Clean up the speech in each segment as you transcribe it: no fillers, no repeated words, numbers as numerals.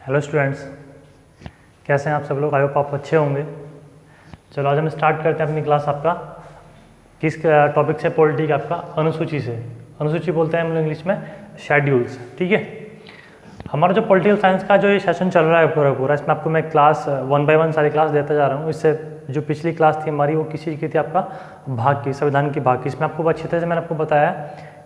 Hello students, कैसे हैं आप सब लोग? आई होप आप अच्छे होंगे। चलो आज हम स्टार्ट करते हैं अपनी क्लास। आपका किस टॉपिक से? पॉलिटी का, आपका अनुसूची से। अनुसूची बोलते हैं हम लोग इंग्लिश में शेड्यूल्स। ठीक है, हमारा जो पॉलिटिकल साइंस का जो ये सेशन चल रहा है पूरा इसमें आपको मैं क्लास 1 बाय 1 सारी क्लास देता जा रहा हूँ। इससे जो पिछली क्लास थी हमारी वो किस चीज़ की थी? आपका भाग की, संविधान की भाग की। इसमें आपको अच्छी तरह से मैंने आपको बताया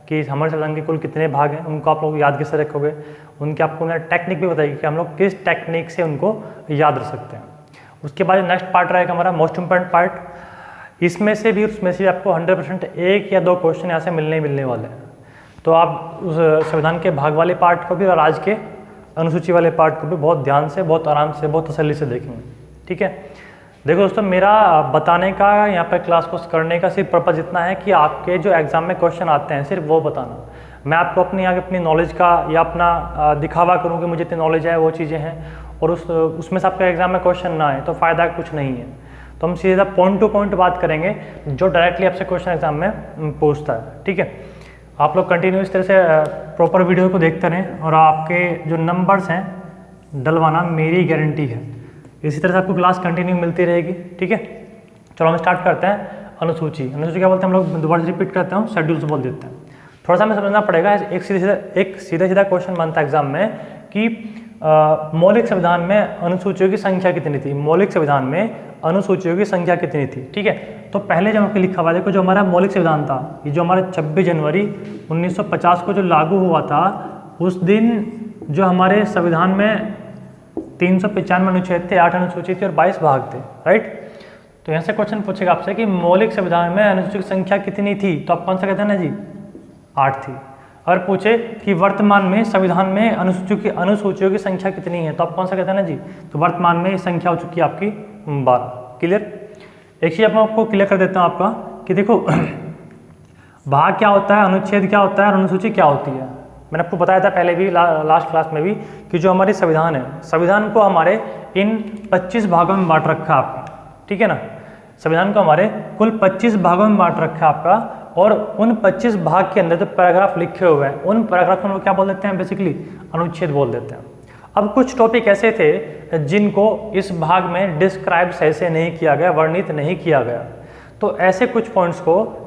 कि हमारे संविधान के कुल कितने भाग हैं, उनको आप लोग याद कैसे रखोगे। उनके आपको मैंने टेक्निक भी बताई कि हम लोग किस टेक्निक से उनको याद रख सकते हैं। उसके बाद नेक्स्ट पार्ट रहेगा हमारा मोस्ट इंपॉर्टेंट पार्ट। इसमें से भी उसमें से आपको 100% एक या दो क्वेश्चन यहाँ से मिलने वाले हैं। तो आप उस संविधान के भाग वाले पार्ट को भी और आज के अनुसूची वाले पार्ट को भी बहुत ध्यान से, बहुत आराम से, बहुत तसल्ली से देखेंगे। ठीक है, देखो दोस्तों, मेरा बताने का यहाँ पे क्लास को करने का सिर्फ पर्पज़ इतना है कि आपके जो एग्ज़ाम में क्वेश्चन आते हैं सिर्फ वो बताना। मैं आपको अपनी नॉलेज का या अपना दिखावा करूँ कि मुझे इतनी नॉलेज है, वो चीज़ें हैं, और उसमें से आपका एग्ज़ाम में क्वेश्चन ना आए तो फ़ायदा कुछ नहीं है। तो हम सीधा पॉइंट टू पॉइंट बात करेंगे जो डायरेक्टली आपसे क्वेश्चन एग्जाम में पूछता है। ठीक है, आप लोग कंटिन्यू इस तरह से प्रॉपर वीडियो को देखते रहें और आपके जो नंबर्स हैं डलवाना मेरी गारंटी है। इसी तरह से आपको क्लास कंटिन्यू मिलती रहेगी। ठीक है, चलो हम स्टार्ट करते हैं। अनुसूची क्या बोलते हैं हम लोग? दोबारा रिपीट करते हैं, शेड्यूल्स बोल देते हैं। थोड़ा सा हमें समझना पड़ेगा। एक सीधा क्वेश्चन बनता है एग्जाम में कि मौलिक संविधान में अनुसूचियों की संख्या कितनी थी? मौलिक संविधान में अनुसूचियों की संख्या कितनी थी? ठीक है, तो पहले जब आपको लिखा हुआ देखो, जो हमारा मौलिक संविधान था, ये जो हमारा 26 जनवरी 1950 को जो लागू हुआ था, उस दिन जो हमारे संविधान में 395 अनुच्छेद थे, 8 अनुसूची थी और 22 भाग थे। राइट, तो यहाँ से क्वेश्चन पूछेगा आपसे कि मौलिक संविधान में अनुसूची की संख्या कितनी थी? तो आप कौन सा कहते हैं ना जी? 8 थी। और पूछे कि वर्तमान में संविधान में अनुसूचियों की संख्या कितनी है? तो आप कौन सा कहते हैं ना जी? तो वर्तमान में संख्या हो चुकी है आपकी 12। क्लियर? एक चीज़ मैं आपको क्लियर कर देता हूँ आपका कि देखो भाग क्या होता है, अनुच्छेद क्या होता है और अनुसूची क्या होती है। मैंने आपको बताया था पहले भी, लास्ट क्लास में भी, कि जो हमारी संविधान है, संविधान को हमारे इन 25 भागों में बांट रखा है आपका। ठीक है ना, संविधान को हमारे कुल 25 भागों में बांट रखा है आपका, और उन 25 भाग के अंदर जो पैराग्राफ लिखे हुए हैं उन पैराग्राफ को हम लोग क्या बोल देते हैं? बेसिकली अनुच्छेद बोल देते हैं। अब कुछ टॉपिक ऐसे थे जिनको इस भाग में डिस्क्राइब सही से नहीं किया गया, वर्णित नहीं किया गया। तो ऐसे कुछ पॉइंट्स को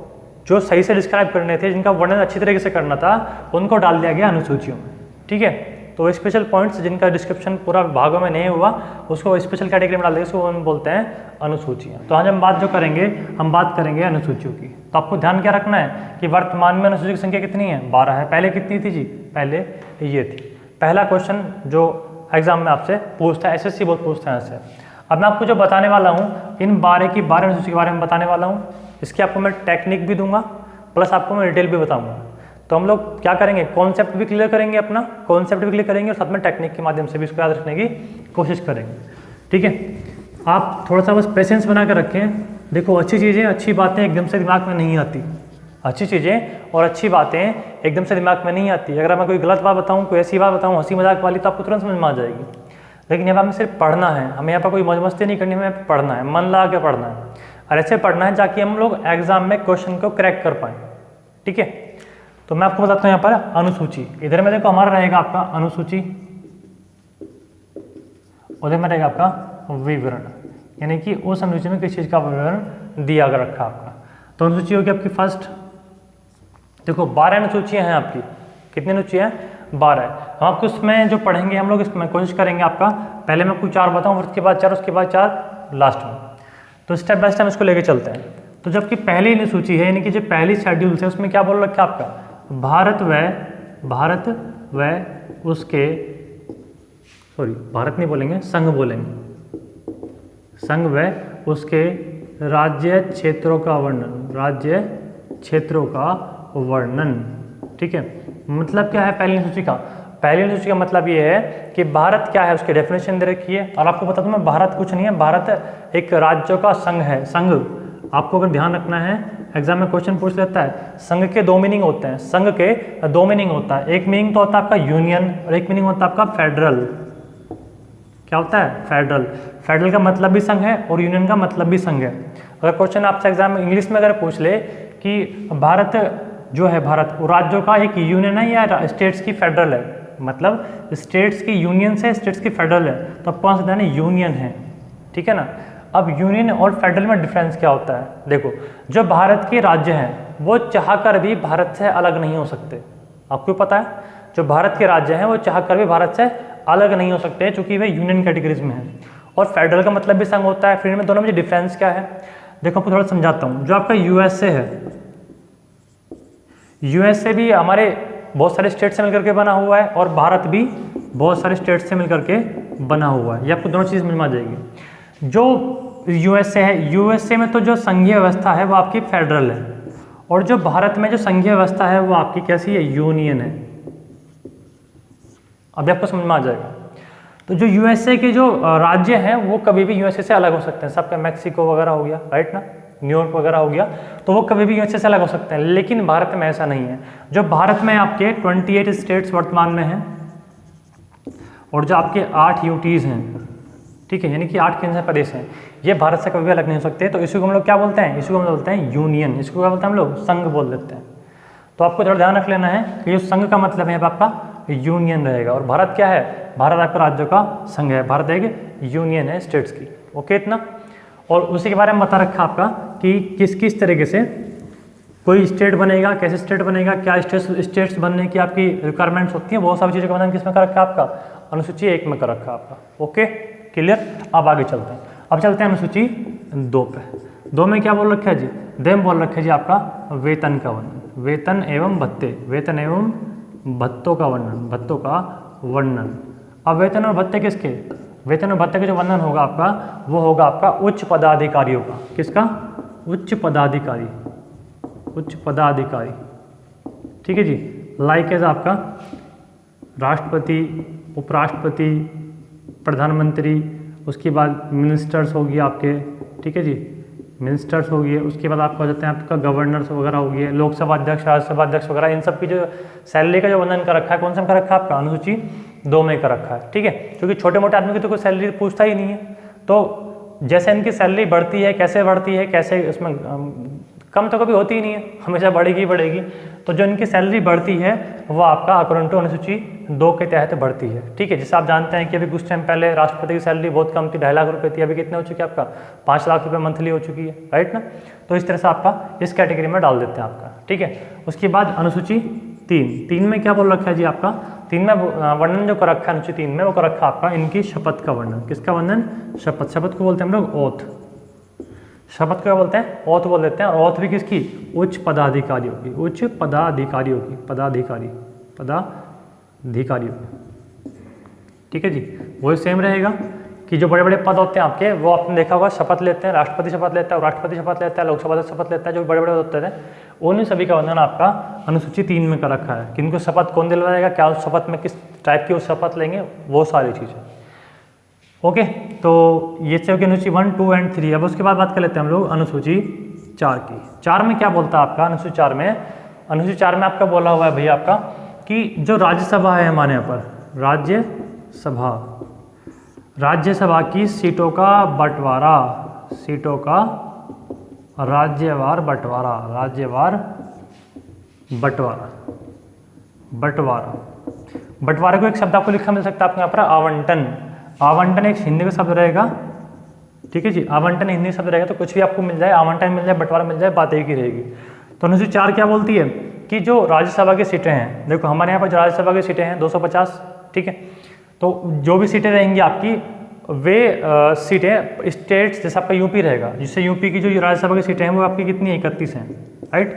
जो सही से डिस्क्राइब करने थे, जिनका वर्णन अच्छी तरीके से करना था, उनको डाल दिया गया अनुसूचियों में। ठीक है, तो स्पेशल पॉइंट्स जिनका डिस्क्रिप्शन पूरा भागों में नहीं हुआ उसको स्पेशल कैटेगरी में डाल देंगे, उसको हम बोलते हैं अनुसूचियाँ। तो आज हम बात जो करेंगे, हम बात करेंगे अनुसूचियों की। तो आपको ध्यान क्या रखना है कि वर्तमान में अनुसूची की संख्या कितनी है? 12 है। पहले कितनी थी जी? पहले ये थी। पहला क्वेश्चन जो एग्जाम में आपसे पूछता है, SSC बहुत पूछता है ऐसे। अब मैं आपको जो बताने वाला हूँ, इन 12 की 12 अनुसूची के बारे में बताने वाला हूँ। इसकी आपको मैं टेक्निक भी दूंगा, प्लस आपको मैं डिटेल भी बताऊंगा। तो हम लोग क्या करेंगे? कॉन्सेप्ट भी क्लियर करेंगे, अपना कॉन्सेप्ट भी क्लियर करेंगे, और साथ में टेक्निक के माध्यम से भी इसको याद रखने की कोशिश करेंगे। ठीक है, आप थोड़ा सा बस पेशेंस बना कर रखें। देखो, अच्छी चीज़ें, अच्छी बातें एकदम से दिमाग में नहीं आती। अच्छी चीज़ें और अच्छी बातें एकदम से दिमाग में नहीं आती। अगर मैं कोई गलत बात बताऊँ, कोई ऐसी बात बताऊँ हंसी मजाक वाली, तो आपको तुरंत समझ में आ जाएगी। लेकिन यहाँ पर हमें सिर्फ पढ़ना है, हमें यहाँ पर कोई मौज मस्ती नहीं करनी, हमें पढ़ना है, मन लगा के पढ़ना है, और ऐसे पढ़ना है ताकि हम लोग एग्जाम में क्वेश्चन को क्रैक कर पाएँ। ठीक है, तो मैं आपको बताता हूँ यहाँ पर अनुसूची। इधर में देखो हमारा रहेगा आपका अनुसूची, उधर में रहेगा आपका विवरण, यानी कि उस अनुसूची में किस चीज़ का विवरण दिया रखा आपका। तो अनुसूची होगी आपकी फर्स्ट। देखो 12 अनुसूचियाँ हैं आपकी। कितनी अनुसूचियाँ हैं? 12 है। हम आपको इसमें जो पढ़ेंगे हम लोग, इसमें कोशिश करेंगे आपका, पहले मैं आपको 4 बताऊँ, उसके बाद 4, उसके बाद 4 लास्ट में। तो स्टेप बाय स्टेप इसको लेके चलते हैं। तो जबकि पहली अनुसूची है, यानी कि जो पहली शेड्यूल है, उसमें क्या बोल रखा है आपका? भारत व उसके, सॉरी भारत नहीं बोलेंगे, संघ बोलेंगे, संघ व उसके राज्य क्षेत्रों का वर्णन, राज्य क्षेत्रों का वर्णन। ठीक है, मतलब क्या है पहली अनुसूची का? पहली अनुसूची का मतलब ये है कि भारत क्या है, उसकी डेफिनेशन दे रखी है। और आपको बता दूं मैं, भारत कुछ नहीं है, भारत एक राज्यों का संघ है। संघ, आपको अगर ध्यान रखना है, एग्जाम में क्वेश्चन पूछ लेता है। संघ के 2 मीनिंग होते हैं, संघ के 2 मीनिंग होता है। एक मीनिंग तो होता है आपका यूनियन, और एक मीनिंग होता है आपका फेडरल। क्या होता है? फेडरल। फेडरल का मतलब भी संघ है और यूनियन का मतलब भी संघ है। अगर क्वेश्चन आपसे एग्जाम में इंग्लिश में अगर पूछ ले कि भारत जो है, भारत राज्यों का एक यूनियन है या स्टेट्स की फेडरल है, मतलब स्टेट्स की यूनियन से स्टेट्स की फेडरल है, तो अब कौन सा देना है, यूनियन है, ठीक है ना। अब यूनियन और फेडरल में डिफरेंस क्या होता है, देखो जो भारत के राज्य हैं वो चाहकर भी भारत से अलग नहीं हो सकते, आपको पता है, जो भारत के राज्य हैं वो चाहकर भी भारत से अलग नहीं हो सकते चूंकि वे यूनियन कैटेगरीज में हैं। और फेडरल का मतलब भी संघ होता है। फिर में दोनों में डिफरेंस क्या है, देखो आपको थोड़ा समझाता हूँ। जो आपका यूएसए है, यूएसए भी हमारे बहुत सारे स्टेट से मिलकर के बना हुआ है और भारत भी बहुत सारे स्टेट से मिलकर के बना हुआ है, ये आपको दोनों चीज़ समझ में आ जाएगी। जो यूएसए है, यूएसए में तो जो संघीय व्यवस्था है वो आपकी फेडरल है, और जो भारत में जो संघीय व्यवस्था है वो आपकी कैसी है, यूनियन है। अभी आपको समझ में आ जाएगा। तो जो यूएसए के जो राज्य हैं वो कभी भी यूएसए से अलग हो सकते हैं, सबका मैक्सिको वगैरह हो गया, राइट ना, न्यूयॉर्क वगैरह हो गया, तो वो कभी भी यूएसए से अलग हो सकते हैं, लेकिन भारत में ऐसा नहीं है। जो भारत में आपके 28 स्टेट्स वर्तमान में हैं और जो आपके 8 यूटीज़ हैं, ठीक है, यानी कि 8 केंद्र प्रदेश हैं, ये भारत से कभी भी अलग नहीं हो सकते। तो इसको हम लोग क्या बोलते हैं, इसको हम बोलते हैं यूनियन, इसको क्या बोलते हैं हम लोग, संघ बोल देते हैं। तो आपको थोड़ा ध्यान रख लेना है कि जो संघ का मतलब है आपका यूनियन रहेगा, और भारत क्या है, भारत आपका राज्यों का संघ है, भारत एक यूनियन है स्टेट्स की, ओके इतना। और उसी के बारे में बता रखा आपका कि किस किस तरीके से कोई स्टेट बनेगा, कैसे स्टेट बनेगा, क्या स्टेट्स बनने की आपकी रिक्वायरमेंट्स होती हैं, बहुत सारी चीज़ों का वर्णन किस में कर रखा है आपका, अनुसूची 1 में कर रखा है आपका, ओके क्लियर। अब आगे चलते हैं, अब चलते हैं अनुसूची 2 पे। 2 में क्या बोल रखा है जी, देम बोल रखा है जी आपका वेतन का वर्णन, वेतन एवं भत्ते, वेतन एवं भत्तों का वर्णन, भत्तों का वर्णन। अब वेतन और भत्ते किसके, वेतन और भत्ते का जो वर्णन होगा आपका वो होगा आपका उच्च पदाधिकारियों का, किसका, उच्च पदाधिकारी, उच्च पदाधिकारी, ठीक है जी। लाइक एज आपका राष्ट्रपति, उपराष्ट्रपति, प्रधानमंत्री, उसके बाद मिनिस्टर्स होगी आपके, ठीक है जी, मिनिस्टर्स हो गए, उसके बाद आपको हो जाते हैं आपका गवर्नर्स वगैरह हो गए, लोकसभा अध्यक्ष, राज्यसभा अध्यक्ष वगैरह, इन सब की जो सैलरी का जो वर्णन कर रखा है, कौन सा कर रखा है आपका, अनुसूची 2 में कर रखा है, ठीक है। क्योंकि छोटे मोटे आदमी की तो कोई सैलरी पूछता ही नहीं है, तो जैसे इनकी सैलरी बढ़ती है, कैसे बढ़ती है, कैसे उसमें कम तो कभी होती ही नहीं है, हमेशा बढ़ेगी बढ़ेगी। तो जो इनकी सैलरी बढ़ती है वो आपका अकॉर्डिंग टू अनुसूची 2 के तहत बढ़ती है, ठीक है। जैसे आप जानते हैं कि अभी कुछ टाइम पहले राष्ट्रपति की सैलरी बहुत कम थी, 2.5 लाख रुपए थी, अभी कितने हो चुकी है आपका, 5 लाख रुपए मंथली हो चुकी है, राइट ना। तो इस तरह से आपका इस कैटेगरी में डाल देते हैं आपका, ठीक है। उसके बाद अनुसूची 3 में क्या बोल रखा है जी आपका, 3 में वर्णन जो कर रखा है अनुसूची 3 में वो कर रखा है आपका इनकी शपथ का वर्णन, किसका वर्णन, शपथ, शपथ को बोलते हैं हम लोग ओथ, शपथ को क्या बोलते हैं, ओथ बोल देते हैं। और ओथ भी किसकी, उच्च पदाधिकारियों की, उच्च पदाधिकारियों की, पदाधिकारी, पदाधिकारियों की, ठीक है जी। वही सेम रहेगा कि जो बड़े बड़े पद होते हैं आपके वो आपने देखा होगा शपथ लेते हैं, राष्ट्रपति शपथ लेता है, राष्ट्रपति शपथ लेता है, लोकसभा अध्यक्ष शपथ लेता है, जो बड़े बड़े होते थे उन सभी का वर्णन आपका अनुसूची 3 में कर रखा है। किनको शपथ कौन दिलवाएगा, क्या उस शपथ में किस टाइप की वो शपथ लेंगे, वो सारी चीज़ें, ओके। तो ये से होगी अनुसूची 1, 2 एंड 3। अब उसके बाद बात कर लेते हैं हम लोग अनुसूची 4 की। 4 में क्या बोलता है आपका, अनुसूची 4 में, अनुसूची 4 में आपका बोला हुआ है भैया आपका कि जो राज्यसभा है हमारे यहाँ पर, राज्यसभा, राज्यसभा की सीटों का बंटवारा, सीटों का राज्यवार बंटवारा, राज्यवार बंटवारा, बंटवारा, बंटवारे को एक शब्द आपको लिखा मिल सकता है आपके यहाँ पर, आवंटन। आवंटन एक हिंदी का शब्द रहेगा, ठीक है जी, आवंटन हिंदी शब्द रहेगा, तो कुछ भी आपको मिल जाए, आवंटन मिल जाए, बंटवारा मिल जाए, बात एक ही रहेगी। तो अनुसूची 4 क्या बोलती है कि जो राज्यसभा की सीटें हैं, देखो हमारे यहाँ पर जो राज्यसभा की सीटें हैं 250, ठीक है। तो जो भी सीटें रहेंगी आपकी वे सीटें स्टेट्स, जैसे आपका यूपी रहेगा, जिससे यूपी की जो राज्यसभा की सीटें हैं वो आपकी कितनी 31 हैं, राइट।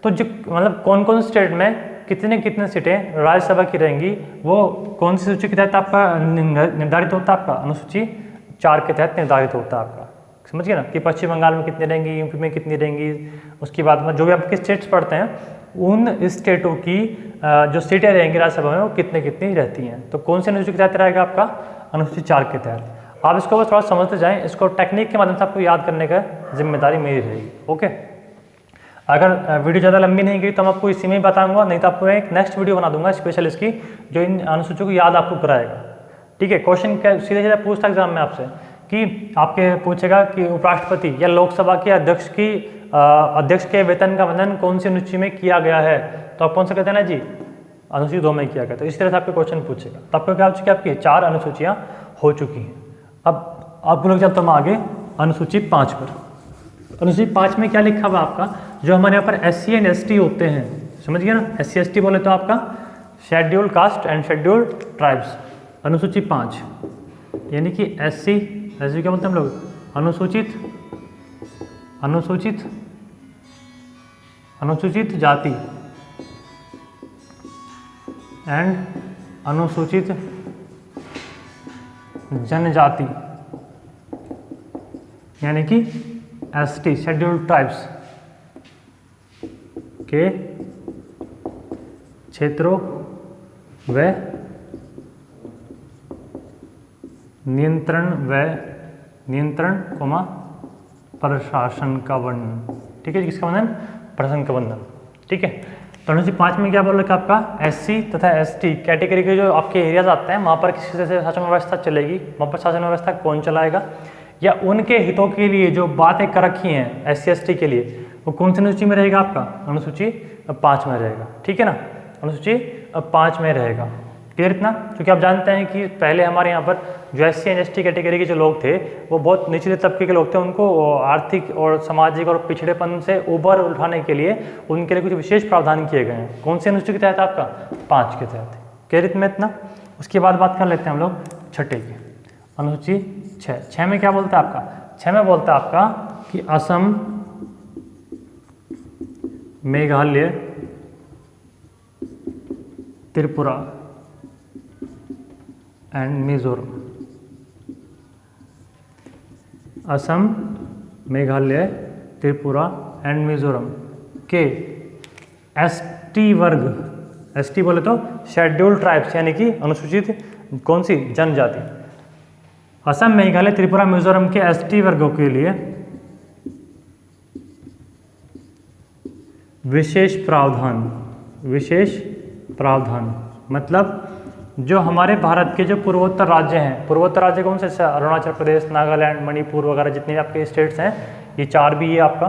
तो जो मतलब कौन कौन स्टेट में कितने कितने सीटें राज्यसभा की रहेंगी वो कौन सी सूची के तहत आपका निर्धारित होता है, आपका अनुसूची 4 के तहत निर्धारित होता है आपका, समझ गए ना, कि पश्चिम बंगाल में कितनी रहेंगी, यूपी में कितनी रहेंगी। उसके बाद में जो भी आपके स्टेट्स पढ़ते हैं उन स्टेटों की जो सीटें रहेंगी राज्यसभा में वो कितनी कितनी रहती हैं। तो कौन से अनुसूची के तहत रहेगा आपका, अनुसूची 4 के तहत। आप इसको बस थोड़ा समझते जाएं, इसको टेक्निक के माध्यम से आपको याद करने का जिम्मेदारी मेरी रहेगी, ओके। अगर वीडियो ज़्यादा लंबी नहीं गई तो मैं आपको इसी में ही बताऊंगा, नहीं तो आपको एक नेक्स्ट वीडियो बना दूंगा स्पेशल इसकी, जो इन अनुसूचियों को याद आपको कराएगा, ठीक है। क्वेश्चन सीधे सीधे पूछता एग्जाम में आपसे कि आपके पूछेगा कि उपराष्ट्रपति या लोकसभा के अध्यक्ष के वेतन का वर्णन कौन सी अनुसूची में किया गया है, तो आप कौन सा कहते हैं ना जी, अनुसूची 2 में किया गया। तो इस तरह से आपके क्वेश्चन पूछेगा। तो आपको क्या हो चुकी है, आपकी 4 अनुसूचियाँ हो चुकी हैं। अब आप लोग चलते हम आगे अनुसूची 5 पर। अनुसूची 5 में क्या लिखा हुआ आपका, जो हमारे यहाँ पर SC एंड ST होते हैं, समझ गए ना। SC ST बोले तो आपका scheduled caste and scheduled tribes. अनुसूची 5 यानी कि SC क्या बोलते हैं हम लोग, अनुसूचित जाति एंड अनुसूचित जनजाति यानी कि ST शेड्यूल्ड ट्राइब्स के क्षेत्रों व नियंत्रण प्रशासन का वर्णन। ठीक है, किसका वर्णन, प्रशासन का वर्णन। ठीक है, तो अनुसूची 5 में क्या बोल रखा आपका, SC तथा ST कैटेगरी के जो आपके एरियाज आते हैं वहाँ पर किस तरह से शासन व्यवस्था चलेगी, वहाँ पर शासन व्यवस्था कौन चलाएगा, या उनके हितों के लिए जो बातें कर रखी हैं SC ST के लिए, वो कौन सी अनुसूची में रहेगा आपका, अनुसूची 5 में रहेगा। ठीक है ना, अनुसूची 5 में रहेगा। क्लियर इतना, क्योंकि आप जानते हैं कि पहले हमारे यहाँ पर जो SC एंड ST कैटेगरी के जो लोग थे वो बहुत निचले तबके के लोग थे, उनको आर्थिक और सामाजिक और पिछड़ेपन से उबर उठाने के लिए उनके लिए कुछ विशेष प्रावधान किए गए हैं। कौन सी अनुसूची के तहत, आपका 5 के तहत। क्लियर में इतना। उसके बाद बात कर लेते हैं हम लोग छठे की, अनुसूची 6 में क्या बोलता है आपका, 6 में बोलता है आपका कि असम, मेघालय, त्रिपुरा एंड मिजोरम। असम, मेघालय, त्रिपुरा एंड मिजोरम के ST वर्ग, ST बोले तो शेड्यूल्ड ट्राइब्स यानी कि अनुसूचित कौन सी, जनजाति। असम, मेघालय, त्रिपुरा, मिजोरम के ST वर्गों के लिए विशेष प्रावधान मतलब जो हमारे भारत के जो पूर्वोत्तर राज्य हैं, पूर्वोत्तर राज्य कौन से, अरुणाचल प्रदेश, नागालैंड, मणिपुर वगैरह जितने भी आपके स्टेट्स हैं, ये 4 भी है आपका।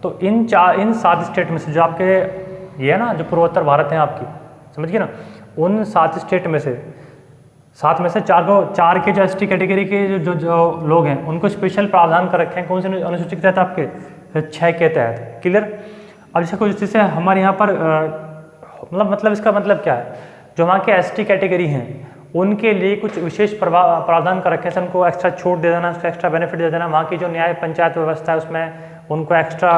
तो इन 7 स्टेट में से जो आपके ये है ना, जो पूर्वोत्तर भारत है आपकी, समझिए ना, उन 7 स्टेट में से 7 में से 4 के जो ST कैटेगरी के जो लोग हैं उनको स्पेशल प्रावधान कर रखे हैं। कौन से अनुसूची के तहत, आपके 6 के तहत। क्लियर। अब जैसे कुछ जैसे हमारे यहाँ पर मतलब इसका मतलब क्या है, जो वहाँ के ST कैटेगरी हैं उनके लिए कुछ विशेष प्रावधान कर रखे हैं, उनको एक्स्ट्रा छूट दे देना, उसको एक्स्ट्रा बेनिफिट दे देना, वहाँ की जो न्याय पंचायत व्यवस्था है उसमें उनको एक्स्ट्रा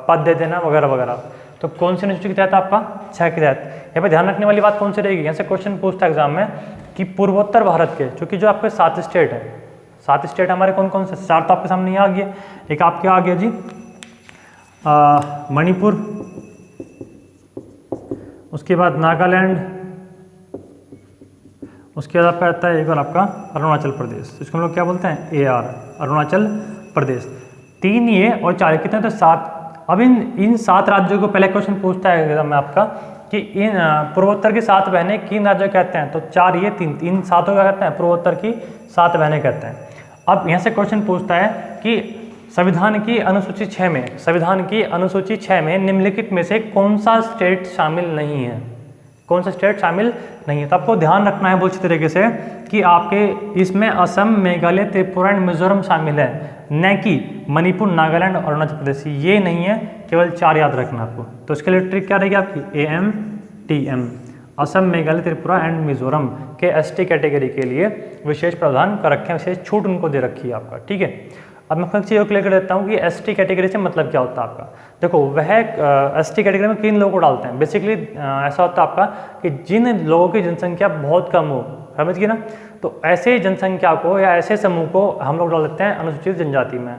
पद दे देना वगैरह वगैरह। तो कौन सी अनुसूची के तहत, आपका 6 के तहत। यहाँ पर ध्यान रखने वाली बात कौन सी रहेगी, यहाँ से क्वेश्चन पूछता है एग्जाम में कि पूर्वोत्तर भारत के, चूँकि जो आपके 7 स्टेट हैं, 7 स्टेट हमारे कौन कौन से, 4 तो आपके सामने आ गया, एक आपके आ गया जी मणिपुर, उसके बाद नागालैंड, उसके बाद आपका आता है एक बार आपका अरुणाचल प्रदेश, इसको हम लोग क्या बोलते हैं, AR, अरुणाचल प्रदेश। 3 ये और 4 कितने, तो 7। अब इन 7 राज्यों को पहले क्वेश्चन पूछता है एग्जाम में आपका कि इन पूर्वोत्तर की 7 बहनें किन राज्यों कहते हैं, तो 4 ये 3 7 का कहते हैं, पूर्वोत्तर की 7 बहनें कहते हैं। अब यहाँ से क्वेश्चन पूछता है कि संविधान की अनुसूची 6 में, संविधान की अनुसूची 6 में निम्नलिखित में से कौन सा स्टेट शामिल नहीं है, कौन सा स्टेट शामिल नहीं है। तो आपको ध्यान रखना है बहुत अच्छी तरीके से कि आपके इसमें असम, मेघालय, त्रिपुरा एंड मिजोरम शामिल है, न कि मणिपुर, नागालैंड और अरुणाचल प्रदेश, ये नहीं है। केवल 4 याद रखना आपको। तो इसके लिए ट्रिक क्या रहेगी आपकी, AMTM, असम, मेघालय, त्रिपुरा एंड मिजोरम के ST कैटेगरी के लिए विशेष प्रावधान कर रखे हैं, विशेष छूट उनको दे रखी है आपका। ठीक है, अब मैं कुछ चीज़ों को क्लियर कर देता हूँ कि ST कैटेगरी से मतलब क्या होता है आपका। देखो, वह ST कैटेगरी में किन लोगों को डालते हैं, बेसिकली ऐसा होता है आपका कि जिन लोगों की जनसंख्या बहुत कम हो, समझ गए ना, तो ऐसे जनसंख्या को या ऐसे समूह को हम लोग डाल देते हैं अनुसूचित जनजाति में।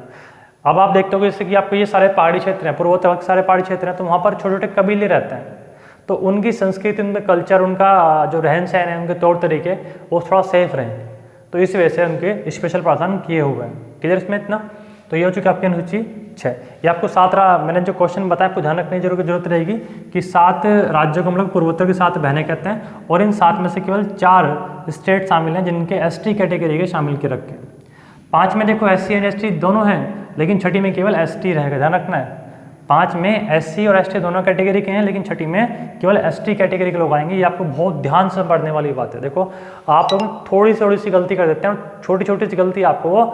अब आप देखते हो जैसे कि आपको ये सारे पहाड़ी क्षेत्र हैं, पूर्वोत्तर के सारे पहाड़ी क्षेत्र हैं, तो वहाँ पर छोटे छोटे कबीले रहते हैं, तो उनकी संस्कृति, उनका कल्चर, उनका जो रहन सहन है, उनके तौर तरीके वो थोड़ा सेफ रहें, तो इस वजह से उनके स्पेशल प्रावधान किए हुए हैं। क्लियर इसमें इतना। तो ये हो चुकी आपकी अनुसूची 6। ये आपको 7 मैंने जो क्वेश्चन बताया आपको ध्यान रखने की जरूरत रहेगी कि 7 राज्यों को हम लोग पूर्वोत्तर की 7 बहनें कहते हैं, और इन 7 में से केवल 4 स्टेट शामिल हैं जिनके ST कैटेगरी के शामिल के रखे हैं। 5 में देखो SC एंड ST दोनों हैं, लेकिन 6ठी में केवल ST रहेगा, ध्यान रखना है। 5 में SC और ST दोनों कैटेगरी के हैं, लेकिन छठी में केवल ST कैटेगरी के लोग आएंगे। ये आपको बहुत ध्यान से पढ़ने वाली बात है। देखो आप लोग थोड़ी सी गलती कर देते हैं, छोटी छोटी सी गलती आपको वो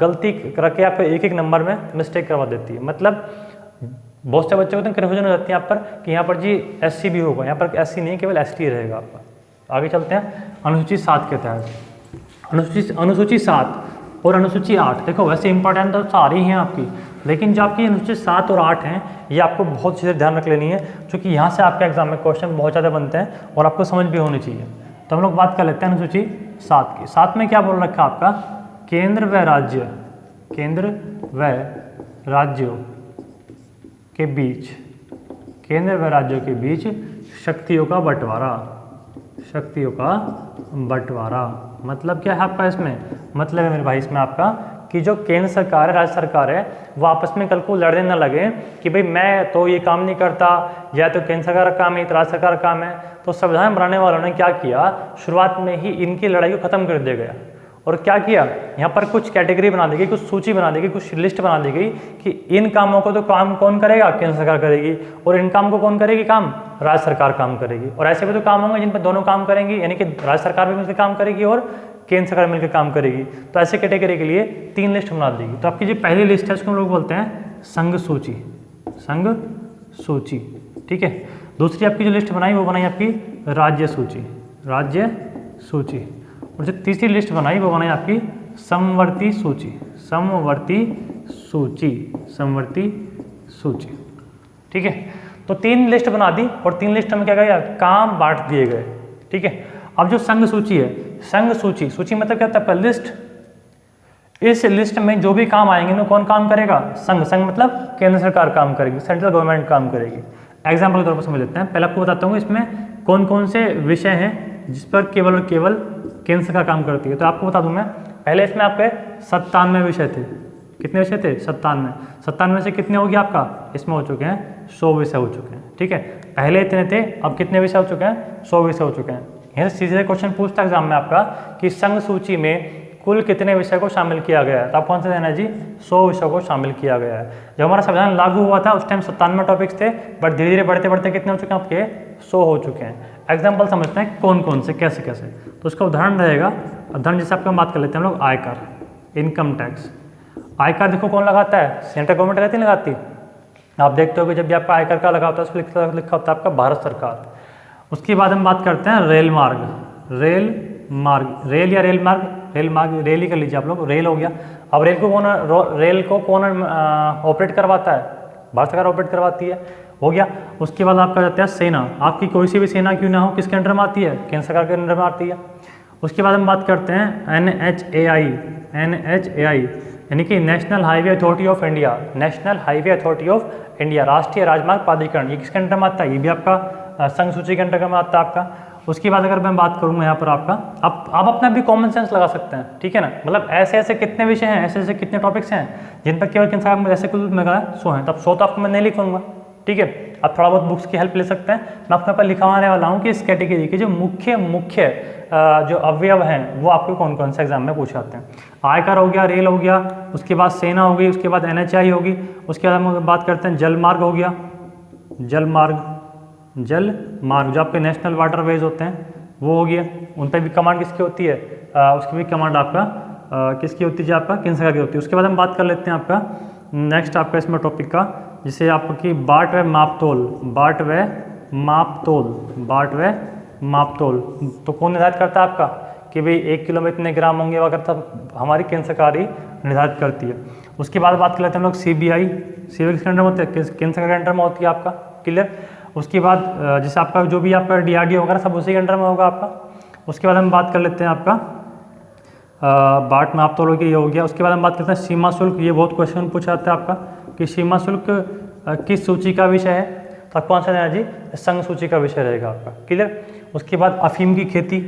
गलती रख के आपको एक नंबर में मिस्टेक करवा देती है। मतलब बहुत से बच्चों को तो कन्फ्यूजन हो जाती है यहाँ पर कि यहाँ पर जी SC भी होगा, यहाँ पर SC नहीं केवल ST रहेगा आपका। आगे चलते हैं अनुसूची 7 के तहत। अनुसूची 7 और अनुसूची 8 देखो वैसे इंपॉर्टेंट तो सारी हैं आपकी, लेकिन जो आपकी अनुसूची 7 और 8 हैं ये आपको बहुत चीज़ें ध्यान रख लेनी है, क्योंकि यहाँ से आपके एग्जाम में क्वेश्चन बहुत ज़्यादा बनते हैं और आपको समझ भी होनी चाहिए। तो हम लोग बात कर लेते हैं अनुसूची 7 की। 7 में क्या बोल रखा है आपका, केंद्र व राज्यों के बीच, केंद्र व राज्यों के बीच शक्तियों का बंटवारा। मतलब क्या है आपका इसमें, मतलब है मेरे भाई इसमें आपका कि जो केंद्र सरकार है, राज्य सरकार है, वो आपस में कल को लड़ने ना लगे कि भाई मैं तो ये काम नहीं करता, या तो केंद्र सरकार का काम है, तो राज्य सरकार का काम है। तो संविधान बनाने वालों ने क्या किया, शुरुआत में ही इनकी लड़ाई को खत्म कर दिया गया और क्या किया, यहाँ पर कुछ कैटेगरी बना दी गई, कुछ सूची बना दी गई, कुछ लिस्ट बना दी गई कि इन कामों को तो काम कौन करेगा, केंद्र सरकार करेगी, और इन काम को कौन करेगी, काम राज्य सरकार काम करेगी। और ऐसे भी तो काम होंगे जिन पर दोनों काम करेंगी, यानी कि राज्य सरकार भी मिलकर काम करेगी और केंद्र सरकार मिलकर काम करेगी। तो ऐसे कैटेगरी के लिए 3 लिस्ट बना देगी। तो आपकी जो पहली लिस्ट है उसको हम लोग बोलते हैं संघ सूची, ठीक है। दूसरी आपकी जो लिस्ट बनाई वो बनाई आपकी राज्य सूची, और जो तीसरी लिस्ट बनाई वो बनाई आपकी समवर्ती सूची, ठीक है। तो 3 लिस्ट बना दी और 3 लिस्ट में क्या गया, काम बांट दिए गए, ठीक है। अब जो संघ सूची है, संघ सूची मतलब क्या होता है, लिस्ट। इस लिस्ट में जो भी काम आएंगे ना कौन काम करेगा, संघ मतलब केंद्र सरकार काम करेगी, सेंट्रल गवर्नमेंट काम करेगी। एग्जाम्पल के तौर पर समझ लेते हैं। पहले आपको बताता हूँ इसमें कौन कौन से विषय हैं जिस पर केवल और केवल केंद्र सरकार काम करती है। तो आपको बता दूं मैं, पहले इसमें आपके 97 विषय थे। कितने विषय थे, 97 से कितने हो गए आपका, इसमें हो चुके हैं 100 विषय हो चुके हैं, ठीक है। पहले इतने थे, अब कितने विषय हो चुके हैं, 100 विषय हो चुके हैं। यहाँ से सीधे क्वेश्चन पूछता है एग्जाम में आपका कि संघ सूची में कुल कितने विषय को शामिल किया गया है। तो आपको आंसर देना है जी 100 विषयों को शामिल किया गया है। जब हमारा संविधान लागू हुआ था उस टाइम 97 टॉपिक्स थे, बट धीरे धीरे बढ़ते बढ़ते कितने हो चुके हैं आपके, 100 हो चुके हैं। एग्जाम्पल समझते हैं कौन कौन से, कैसे कैसे। तो उसका उदाहरण रहेगा, उदाहरण जैसे आपको बात कर लेते हैं हम लोग, आयकर, इनकम टैक्स। आयकर देखो कौन लगाता है, सेंट्रल गवर्नमेंट लगाती है, लगाती। आप देखते हो कि जब भी आपका आयकर का लगा होता है उस पर लिखा होता है आपका भारत सरकार। उसके बाद हम बात करते हैं रेल ही कर लीजिए आप लोग, रेल हो गया। अब रेल को कौन ऑपरेट करवाता है, भारत सरकार ऑपरेट करवाती है, हो गया। उसके बाद आपका जाता है सेना। आपकी कोई सी भी सेना क्यों ना हो, किसके अंडर में आती है, केंद्र सरकार के अंडर में आती है। उसके बाद हम बात करते हैं NHAI यानी कि national highway authority of India, राष्ट्रीय राजमार्ग प्राधिकरण। ये किसके अंडर में आता है, ये भी आपका संघ सूची के अंडर में आता है आपका। उसके बाद अगर मैं बात करूँगा यहाँ पर आपका, आप अपना भी कॉमन सेंस लगा सकते हैं, ठीक है ना। मतलब ऐसे ऐसे कितने विषय हैं, ऐसे ऐसे कितने टॉपिक्स हैं जिन पर केवल केंद्र सरकार ऐसे कुल मैं 100 हैं। तब 100 तो आपको मैं नहीं लिखूंगा, ठीक है। आप थोड़ा बहुत बुक्स की हेल्प ले सकते हैं। मैं आपके ऊपर लिखवाने वाला हूँ कि इस कैटेगरी के जो मुख्य जो अवयव हैं वो आपको कौन कौन से एग्जाम में पूछे जाते हैं। आयकर हो गया, रेल हो गया, उसके बाद सेना हो गई, उसके बाद NHAI होगी, उसके बाद हम बात करते हैं जलमार्ग हो गया, जलमार्ग जो आपके नेशनल वाटरवेज होते हैं वो हो गया। उन पर भी कमांड किसकी होती है, उसकी भी कमांड आपका किसकी होती है, आपका केंद्र सरकार की होती है। उसके बाद हम बात कर लेते हैं आपका नेक्स्ट आपका इसमें टॉपिक का, जिसे आपकी बाट व मापतोल। तो कौन निर्धारित करता है आपका कि भाई 1 किलो में इतने ग्राम होंगे, अगर तब हमारी केंद्र सरकार ही निर्धारित करती है। उसके बाद बात कर लेते हैं हम लोग CBI किसके अंडर में होती है, केंद्र सरकार के अंडर में होती है आपका, क्लियर। उसके बाद जैसे आपका जो भी आपका DRDO वगैरह सब उसी के अंडर में होगा आपका। उसके बाद हम बात कर लेते हैं आपका बाट मापतोल ये हो गया। उसके बाद हम बात करते हैं सीमा शुल्क। ये बहुत क्वेश्चन पूछा जाता है आपका कि सीमा शुल्क किस सूची का विषय है। तो आपको आंसर देना जी संघ सूची का विषय रहेगा आपका, क्लियर। उसके बाद अफीम की खेती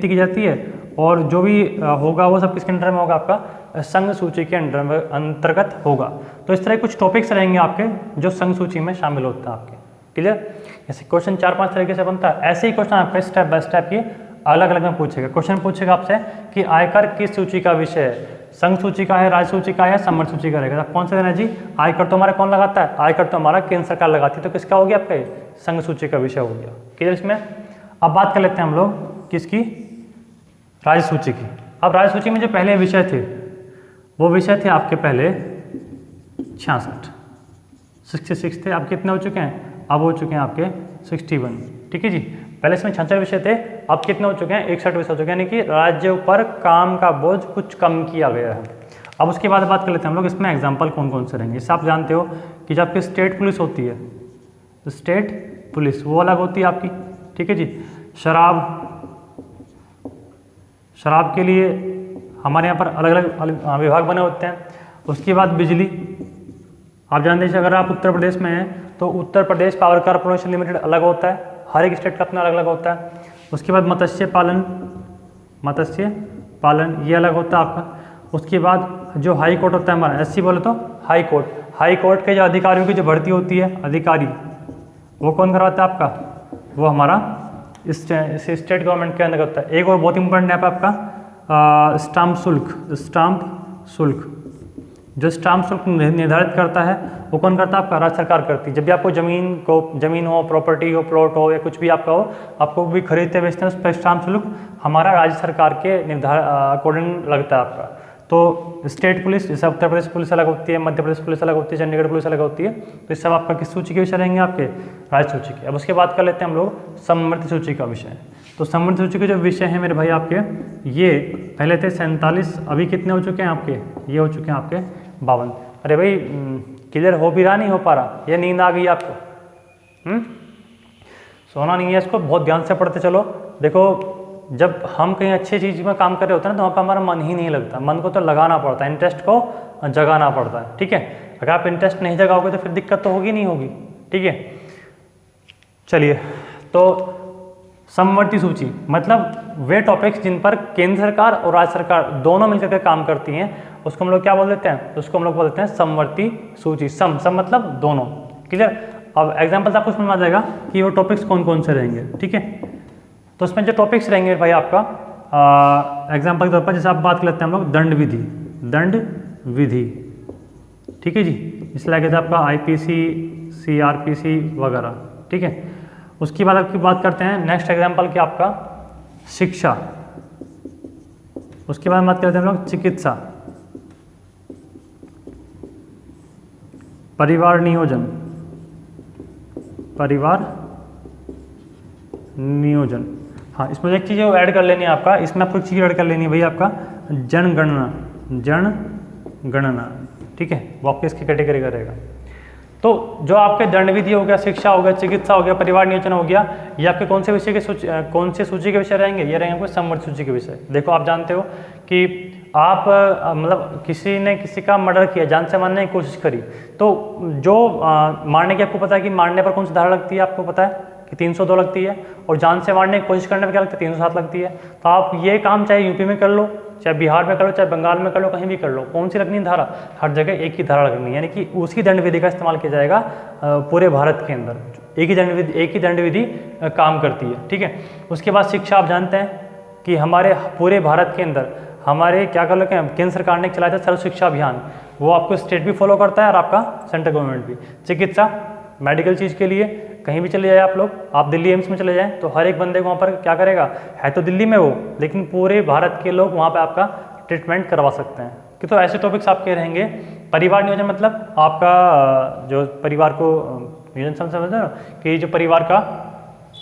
की जाती है, और जो भी होगा वो सब किसके अंडर में होगा, आपका संघ सूची के अंडर में अंतर्गत होगा। तो इस तरह कुछ टॉपिक्स रहेंगे आपके जो संघ सूची में शामिल होता है आपके, क्लियर। ऐसे क्वेश्चन 4-5 तरीके से बनता है। ऐसे ही क्वेश्चन आपका स्टेप बाय स्टेप ये अलग अलग में पूछेगा। क्वेश्चन पूछेगा आपसे कि आयकर किस सूची का विषय है, संघ सूची का है, राज्य सूची का है, संवर्त सूची का रहेगा। कौन सा देना है जी? आयकर तो हमारा कौन लगाता है? आयकर तो हमारा केंद्र सरकार लगाती है। तो किसका हो गया आपका ये? संघ सूची का विषय हो गया। क्लियर इसमें? अब बात कर लेते हैं हम लोग किसकी? राज्य सूची की। अब राज्य सूची में जो पहले विषय थे वो विषय थे आपके पहले 66, 66 थे। अब कितने हो चुके हैं? अब हो चुके हैं आपके 61। ठीक है जी। पहले इसमें 66 विषय थे, अब कितने हो चुके हैं? 61 विषय हो चुके हैं, यानी कि राज्यों पर काम का बोझ कुछ कम किया गया है। अब उसके बाद बात कर लेते हैं हम लोग इसमें एग्जाम्पल कौन कौन से रहेंगे। इससे आप जानते हो कि जब आपकी स्टेट पुलिस होती है, स्टेट पुलिस वो अलग होती है आपकी। ठीक है जी। शराब के लिए हमारे यहाँ पर अलग अलग विभाग बने होते हैं। उसके बाद बिजली, आप जानते हैं अगर आप उत्तर प्रदेश में हैं तो Uttar Pradesh power corporation limited अलग होता है, हर एक स्टेट का अपना अलग अलग होता है। उसके बाद मत्स्य पालन ये अलग होता है आपका। उसके बाद जो हाई कोर्ट होता है हमारा, एससी बोले तो हाई कोर्ट के जो अधिकारियों की जो भर्ती होती है, अधिकारी वो कौन करवाता है आपका? वो हमारा स्टेट गवर्नमेंट के अंदर होता है। एक और बहुत इंपॉर्टेंट है आपका स्टाम्प शुल्क। जो स्टाम्प शुल्क निर्धारित करता है वो कौन करता है? आपका राज्य सरकार करती है। जब भी आपको जमीन हो, प्रॉपर्टी हो, प्लॉट हो या कुछ भी आपका हो, आपको भी खरीदते बेचते हैं, उस पर स्टाम्प शुल्क हमारा राज्य सरकार के निर्धारण अकॉर्डिंग लगता है आपका। तो स्टेट पुलिस जैसे उत्तर प्रदेश पुलिस अलग होती है, मध्य प्रदेश पुलिस अलग होती है, चंडीगढ़ पुलिस अलग होती है। तो इस सब आपका किस सूची के विषय रहेंगे? आपके राज्य सूची के। अब उसके बाद कर लेते हैं हम लोग समवर्ती सूची का विषय। तो समवर्ती सूची के जो विषय हैं मेरे भाई आपके, ये पहले थे 47, अभी कितने हो चुके हैं आपके? ये हो चुके हैं आपके 52। अरे भाई क्लियर हो भी रहा, नहीं हो पा रहा? ये नींद आ गई आपको? सोना नहीं है इसको, बहुत ध्यान से पढ़ते चलो। देखो जब हम कहीं अच्छी चीज़ में काम कर रहे होते हैं ना तो वहाँ पर हमारा मन ही नहीं लगता। मन को तो लगाना पड़ता है, इंटरेस्ट को जगाना पड़ता है। ठीक है। अगर आप इंटरेस्ट नहीं जगाओगे तो फिर दिक्कत तो होगी नहीं होगी। ठीक है। चलिए, तो समवर्ती सूची मतलब वे टॉपिक्स जिन पर केंद्र सरकार और राज्य सरकार दोनों मिलकर के काम करती हैं, उसको हम लोग क्या बोल देते हैं? उसको हम लोग बोल देते हैं समवर्ती सूची। सम मतलब दोनों। क्लियर? अब एग्जाम्पल आपको समझ आ जाएगा कि वो टॉपिक्स कौन कौन से रहेंगे। ठीक है। तो उसमें जो टॉपिक्स रहेंगे भाई आपका एग्जाम्पल के तौर पर जैसे आप बात कर लेते हैं हम लोग दंड विधि। ठीक है जी। इसलिए कहते हैं आपका IPC, CRPC वगैरह। ठीक है। उसके बाद आपकी बात करते हैं नेक्स्ट एग्जाम्पल क्या आपका शिक्षा। उसके बाद बात करते हैं हम लोग चिकित्सा, परिवार नियोजन। हाँ, इसमें एक चीज़ ऐड कर लेनी है आपका, इसमें आपको एक चीज़ ऐड कर लेनी है भाई आपका जनगणना। ठीक है। वो आपके इसकी कैटेगरी का रहेगा। तो जो आपके दंड विधि हो गया, शिक्षा हो गया, चिकित्सा हो गया, परिवार नियोजन हो गया, ये आपके कौन से विषय के कौन से सूची के विषय रहेंगे? ये रहेंगे आपके समवर्ती सूची के विषय। देखो आप जानते हो कि आप मतलब किसी ने किसी का मर्डर किया, जान से मारने की कोशिश करी, तो जो मारने की आपको पता है कि मारने पर कौन सी धारा लगती है? आपको पता है कि 302 लगती है, और जान से मारने की कोशिश करने पर क्या लगता है? 307 लगती है। तो आप ये काम चाहे यूपी में कर लो, चाहे बिहार में कर लो, चाहे बंगाल में कर लो, कहीं भी कर लो, कौन सी लगनी धारा? हर जगह एक ही धारा लगनी है, यानी कि उसी दंड विधि का इस्तेमाल किया जाएगा पूरे भारत के अंदर। एक ही दंड विधि काम करती है। ठीक है। उसके बाद शिक्षा, आप जानते हैं कि हमारे पूरे भारत के अंदर हमारे क्या कर लेते हैं, केंद्र सरकार ने चलाया था सर्व शिक्षा अभियान, वो आपको स्टेट भी फॉलो करता है और आपका सेंट्रल गवर्नमेंट भी। चिकित्सा, मेडिकल चीज़ के लिए कहीं भी चले जाए आप लोग, आप दिल्ली एम्स में चले जाएं तो हर एक बंदे को वहाँ पर क्या करेगा, है तो दिल्ली में वो, लेकिन पूरे भारत के लोग वहाँ पे आपका ट्रीटमेंट करवा सकते हैं। कि तो ऐसे टॉपिक्स आपके रहेंगे। परिवार नियोजन मतलब आपका जो परिवार को नियोजन समझ रहे हो कि जो परिवार का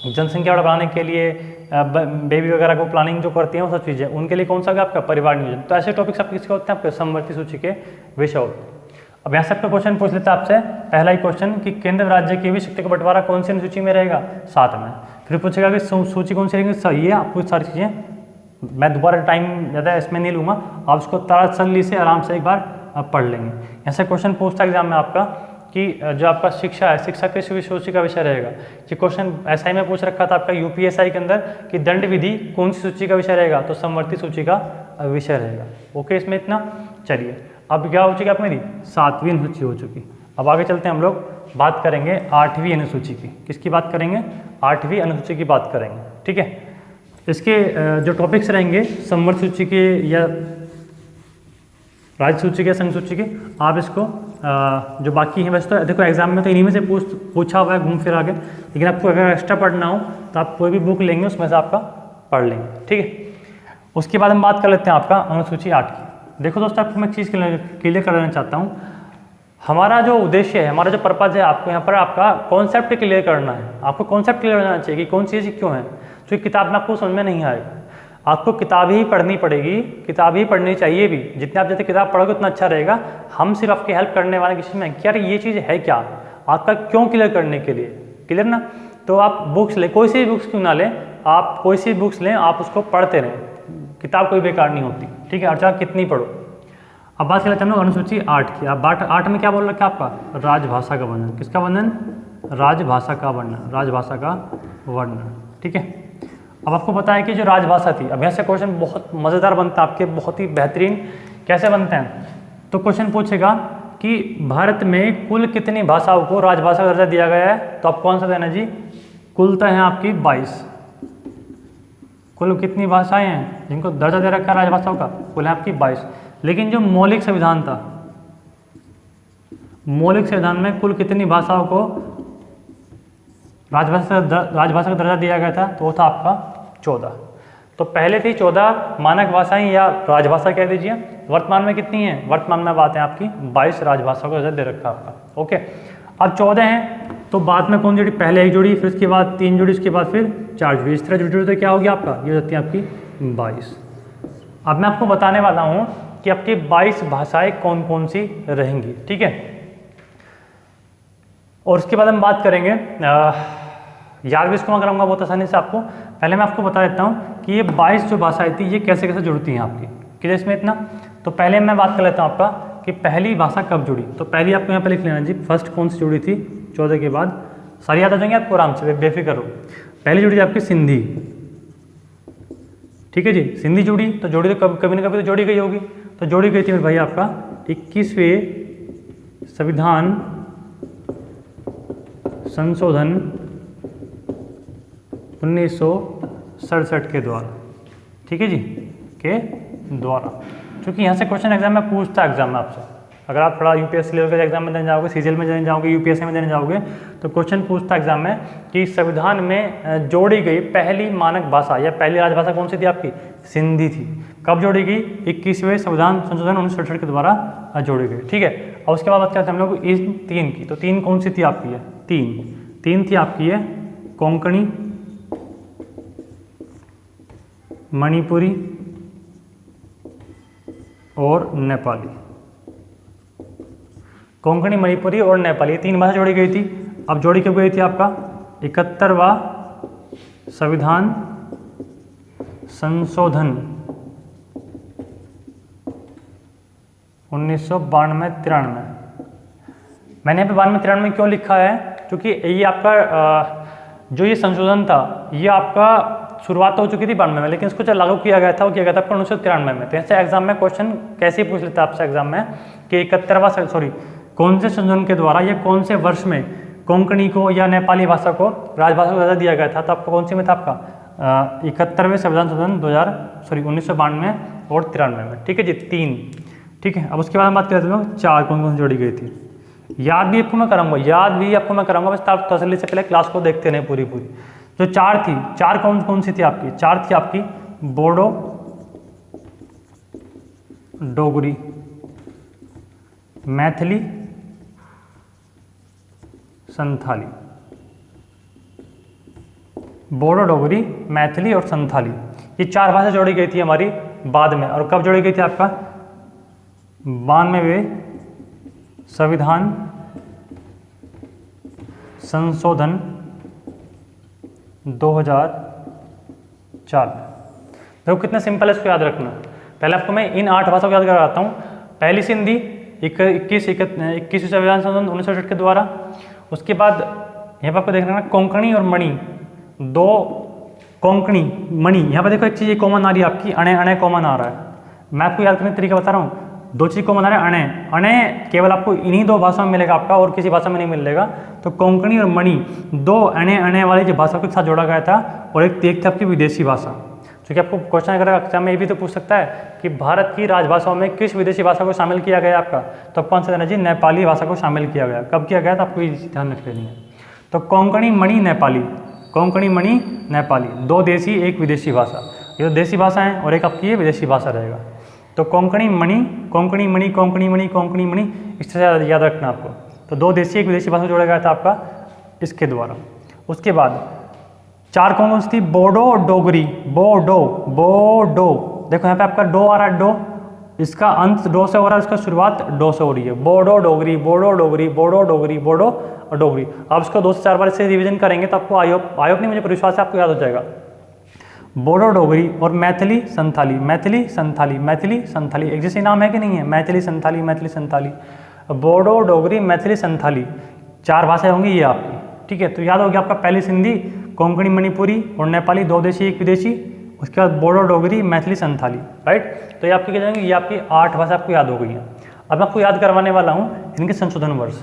जनसंख्या बढ़ाने के लिए बेबी वगैरह को प्लानिंग जो करती हैं वो सब चीज़ें, उनके लिए कौन सा होगा आपका परिवार नियोजन। तो ऐसे टॉपिक्स आपके किसके होते हैं, आपके समवर्ती सूची के विषय होते हैं। अब यहाँ से आपका क्वेश्चन पूछ लेता है आपसे, पहला ही क्वेश्चन कि केंद्र राज्य की भी शक्ति का बंटवारा कौन सी सूची में रहेगा, 7 में। फिर पूछेगा कि सूची कौन सी रहेगी, सही है आपको सारी चीज़ें, मैं दोबारा टाइम ज़्यादा इसमें नहीं लूँगा, आप उसको तसल्ली से आराम से एक बार आप पढ़ लेंगे। ऐसा क्वेश्चन पूछता है एग्जाम में आपका कि जो आपका शिक्षा है, शिक्षा किस सूची का विषय रहेगा। ये क्वेश्चन ऐसा ही में पूछ रखा था आपका यूपीएसआई के अंदर कि दंड विधि कौन सी सूची का विषय रहेगा, तो समवर्ती सूची का विषय रहेगा। ओके, इसमें इतना। चलिए अब क्या हो चुकी आप मेरी 7वीं अनुसूची हो चुकी। अब आगे चलते हैं, हम लोग बात करेंगे 8वीं अनुसूची की। किसकी बात करेंगे, 8वीं अनुसूची की बात करेंगे। ठीक है, इसके जो टॉपिक्स रहेंगे समवर्ती सूची के या राज्य सूची के, संघ सूची के। आप इसको जो बाकी हैं, वैसे तो देखो एग्जाम में तो इन्हीं में से पूछा हुआ है घूम फिर आगे, लेकिन आपको अगर एक्स्ट्रा पढ़ना हो तो आप कोई भी बुक लेंगे उसमें से आपका पढ़ लेंगे, ठीक है। उसके बाद हम बात कर लेते हैं आपका अनुसूची 8 की। देखो दोस्तों, आपको मैं एक चीज़ क्लियर करना चाहता हूँ। हमारा जो उद्देश्य है, हमारा जो पर्पज़ है, आपको यहाँ पर आपका कॉन्सेप्ट क्लियर करना है। आपको कॉन्सेप्ट क्लियर होना चाहिए कि कौन सी चीज़ क्यों है, जो किताब में आपको समझ में नहीं आएगा। आपको किताब ही पढ़नी पड़ेगी, किताब ही पढ़नी चाहिए भी। जितने आप जितने किताब पढ़ोगे उतना अच्छा रहेगा। हम सिर्फ आपकी हेल्प करने वाले किसी में कि यार ये चीज़ है क्या, आपका क्यों क्लियर करने के लिए, क्लियर ना। तो आप बुक्स लें, कोई सी भी बुक्स क्यों ना लें, आप कोई सी बुक्स लें, आप उसको पढ़ते रहें। किताब कोई बेकार नहीं होती, ठीक है, और चाहे कितनी पढ़ो। अब बात कर लेते हैं हम लोग अनुसूची 8 की। अब 8 में क्या बोल रखा है आपका, राजभाषा का वर्णन। किसका वर्णन, राजभाषा का वर्णन, राजभाषा का वर्णन, ठीक है। अब आपको पता है कि जो राजभाषा थी, अब यहाँ से क्वेश्चन बहुत मज़ेदार बनता है आपके, बहुत ही बेहतरीन। कैसे बनते हैं, तो क्वेश्चन पूछेगा कि भारत में कुल कितनी भाषाओं को राजभाषा का दर्जा दिया गया है, तो आप कौन सा देना जी, कुल तो है आपकी 22। कुल कितनी भाषाएं हैं जिनको दर्जा दे रखा है राजभाषाओं का, कुल है आपकी 22। लेकिन जो मौलिक संविधान था, मौलिक संविधान में कुल कितनी भाषाओं को राजभाषा का दर्जा दिया गया था, तो वो था आपका 14। तो पहले थी 14 मानक भाषाएं या राजभाषा कह दीजिए। वर्तमान में कितनी है, वर्तमान में बात है आपकी 22 राजभाषाओं का दर्जा दे रखा है आपका, ओके। अब 14 हैं तो बाद में कौन जुड़ी, पहले एक जुड़ी, फिर उसके बाद 3 जुड़ी, उसके बाद फिर 4 जुड़ी, इस तरह जुड़ी तो क्या हो गया आपका, ये हो जाती है आपकी 22। अब मैं आपको बताने वाला हूँ कि आपकी 22 भाषाएं कौन कौन सी रहेंगी, ठीक है। और उसके बाद हम बात करेंगे, याद भी इसको मैं कराऊंगा बहुत आसानी से आपको। पहले मैं आपको बता देता हूँ कि ये 22 जो भाषाएं थी ये कैसे कैसे जुड़ती हैं आपकी, कि इसमें इतना। तो पहले मैं बात कर लेता हूँ आपका कि पहली भाषा कब जुड़ी। तो पहली आपको यहाँ पर लिख लेना जी, फर्स्ट कौन सी जुड़ी थी 14 के बाद, सारी याद आ जाएंगे आपको आराम से, बेफिक्र हो। पहली जुड़ी आपकी सिंधी, ठीक है जी, सिंधी जुड़ी। तो जोड़ी तो कभी ना कभी तो जोड़ी गई होगी, तो जोड़ी गई थी मेरे भाई आपका 21वें संविधान संशोधन 1967 के द्वारा, ठीक है जी, के द्वारा। क्योंकि यहाँ से क्वेश्चन एग्जाम में पूछता है, एग्जाम में आपसे, अगर आप थोड़ा यूपीएससी लेवल के एग्जाम में देने जाओगे, सीजीएल में देने जाओगे, यूपीएससी में देने जाओगे, तो क्वेश्चन पूछता है एग्जाम में कि संविधान में जोड़ी गई पहली मानक भाषा या पहली राजभाषा कौन सी थी आपकी, सिंधी थी। कब जोड़ी गई, 21वें संविधान संशोधन 1967 के द्वारा जोड़ी गई, ठीक है। और उसके बाद बात करते हैं हम लोग इन 3 की। तो 3 कौन सी थी आपकी है, 3 थी आपकी है कोंकणी, मणिपुरी और नेपाली। कोंकणी, मणिपुरी और नेपाली, 3 भाषा जोड़ी गई थी। अब जोड़ी कब गई थी आपका, 71वां संविधान संशोधन 1992-93। मैंने यहाँ पे 92-93 क्यों लिखा है, क्योंकि ये आपका जो ये संशोधन था ये आपका शुरुआत हो चुकी थी 92 में, लेकिन इसको जो लागू किया गया था वो किया गया था आपका 1993 में। तो ऐसे एग्जाम में क्वेश्चन कैसे पूछ लेता है आपसे एग्जाम में कि 71वां कौन से संशोधन के द्वारा या कौन से वर्ष में कोंकणी को या नेपाली भाषा को राजभाषा को दर्जा दिया गया था। तो आपको कौन सी में था आपका 71वें संविधान संशोधन 1992 और 93 में, ठीक है जी, 3, ठीक है। अब उसके बाद हम बात करते हैं 4 कौन कौन सी जोड़ी गई थी। याद भी आपको मैं कराऊंगा, बस आप तसल्ली से पहले क्लास को देखते रहे पूरी। जो 4 थी, 4 कौन सी थी आपकी, 4 थी आपकी बोडो, डोगरी, मैथिली, संथाली। बोडो, डोगरी, मैथिली और संथाली, ये 4 भाषा जोड़ी गई थी हमारी बाद में। और कब जोड़ी गई थी आपका 92वें संविधान संशोधन 2004। देखो कितना सिंपल है इसको याद रखना। पहले आपको मैं इन 8 भाषाओं को याद कराता हूँ। पहली सिंधी 21वें संविधान संशोधन 1967 के द्वारा। उसके बाद यहाँ पर आपको देखना कोंकणी और मणि, 2 कोंकणी मणि। यहाँ पर देखो एक चीज़ कॉमन आ रही है आपकी, अणे अणे कॉमन आ रहा है। मैं आपको याद करने का तरीका बता रहा हूँ, 2 चीज़ कॉमन आ रहा है, अणे अणे केवल आपको इन्हीं 2 भाषाओं में मिलेगा आपका, और किसी भाषा में नहीं मिलेगा। तो कोंकणी और मणि 2 अणे अणे वाली जो भाषा के साथ जोड़ा गया था, और एक थी आपकी विदेशी भाषा। क्योंकि आपको क्वेश्चन अगर एग्जाम में ये भी तो पूछ सकता है कि भारत की राजभाषाओं में किस विदेशी भाषा को शामिल किया गया आपका, तो कौन सा देना जी, नेपाली भाषा को शामिल किया गया। कब किया गया तो आपको ये ध्यान रख लेनी है। तो कोंकणी मणि नेपाली, कोंकणी मणि नेपाली, 2 देशी 1 विदेशी भाषा, ये तो देशी भाषा है और एक आपकी ये विदेशी भाषा रहेगा। तो कोंकणी मणि, कोंकणी मणि, कोंकणी मणि, कोंकणी मणि, इस तरह से याद रखना आपको। तो 2 देशी 1 विदेशी भाषा जोड़ा गया था आपका इसके द्वारा। उसके बाद 4 कौन सी थी, बोडो डोगरी, बोडो, बोडो, देखो यहाँ पे आपका डो आ रहा है, डो, इसका अंत डो से हो रहा है, इसका शुरुआत डो से हो रही है। बोडो डोगरी, बोडो डोगरी, बोडो डोगरी, बोडो और डोगरी। आप इसको 2 से 4 बार से रिवीजन करेंगे तो आपको आयोग नहीं, मुझे विश्वास है आपको याद हो जाएगा। बोडो डोगरी और मैथिली संथाली, मैथिली संथाली, मैथिली संथाली, एक जैसे नाम है कि नहीं है, मैथिली संथाली, मैथिली संथाली, बोडो डोगरी, मैथिली संथाली, 4 भाषाएं होंगी ये आपकी, ठीक है। तो याद हो गया आपका, पहली सिंधी, कोंकणी मणिपुरी और नेपाली, 2 देशी 1 विदेशी, उसके बाद बोडो डोगरी, मैथिली संथाली, राइट। तो ये आपकी क्या जाएंगे, ये आपकी 8 भाषा आपको याद हो गई है। अब मैं आपको याद करवाने वाला हूँ इनके संशोधन वर्ष।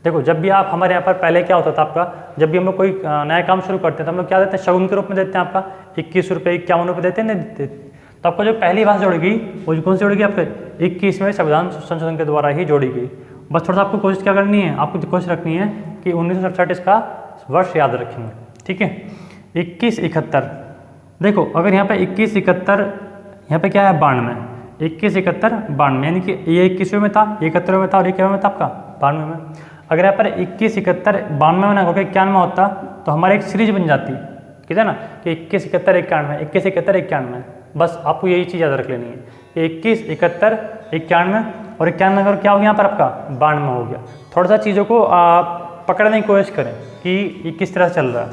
देखो जब भी आप हमारे यहाँ पर पहले क्या होता था आपका, जब भी हम लोग कोई नया काम शुरू करते हैं तो हम लोग क्या देते हैं, शगुन के रूप में देते हैं आपका 21 रुपये 51 रुपये देते हैं, नहीं देते। तो आपको जो पहली भाषा जोड़ी गई वो कौन सी जोड़ी गई, आपके 21वें संविधान संशोधन के द्वारा ही जोड़ी गई। बस थोड़ा सा आपको कोशिश क्या करनी है, आपको कोशिश रखनी है कि 1967 इसका वर्ष याद रखेंगे, ठीक है। 2171, देखो अगर यहाँ पे 2171, यहाँ पे क्या है 92, 2171 92, यानी कि ये 21वें में था, 71वें में था और 91वें में था आपका 92वें में। अगर यहाँ पर 2171 92 में ना होकर 91 होता तो हमारी एक सीरीज बन जाती, ठीक है ना, कि 2171 91, 2171 91। बस आपको यही चीज़ याद रख लेनी है कि 2171 91 और 91 अगर क्या हो गया यहाँ पर आपका 92 हो गया। थोड़ा सा चीज़ों को पकड़ने की कोशिश करें कि ये किस तरह से चल रहा है,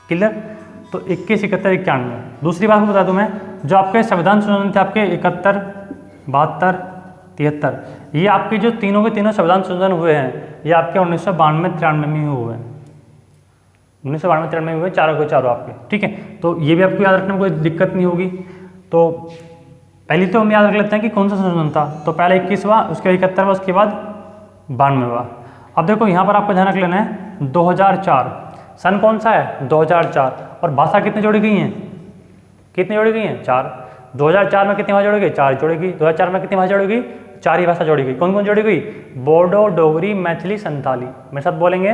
क्लियर। तो 2171 91। दूसरी बात बता दूं मैं, जो आपके संविधान संशोधन थे आपके 71 72 73, ये आपके जो तीनों के तीनों संविधान संशोधन हुए हैं ये आपके 1992 93 में हुए हैं, 1992 93 में हुए चारों के चारों आपके, ठीक है। तो ये भी आपको याद रखने में कोई दिक्कत नहीं होगी। तो पहले तो हम याद रख लेते हैं कि कौन सा संशोधन था। तो पहले 21वां, उसके 71वां, उसके बाद 92वां। अब देखो यहाँ पर आपको ध्यान रख लेना है 2004, सन कौन सा है 2004, और भाषा कितनी जोड़ी गई हैं, कितनी जोड़ी गई हैं 4। 2004 में कितनी भाषा जोड़ी गई, 4 जोड़ी गई। 2004 में कितनी भाषा जोड़ी गई, 4 ही भाषा जोड़ी गई। कौन कौन जोड़ी गई, बोडो डोगरी मैथिली संथाली, मेरे साथ बोलेंगे,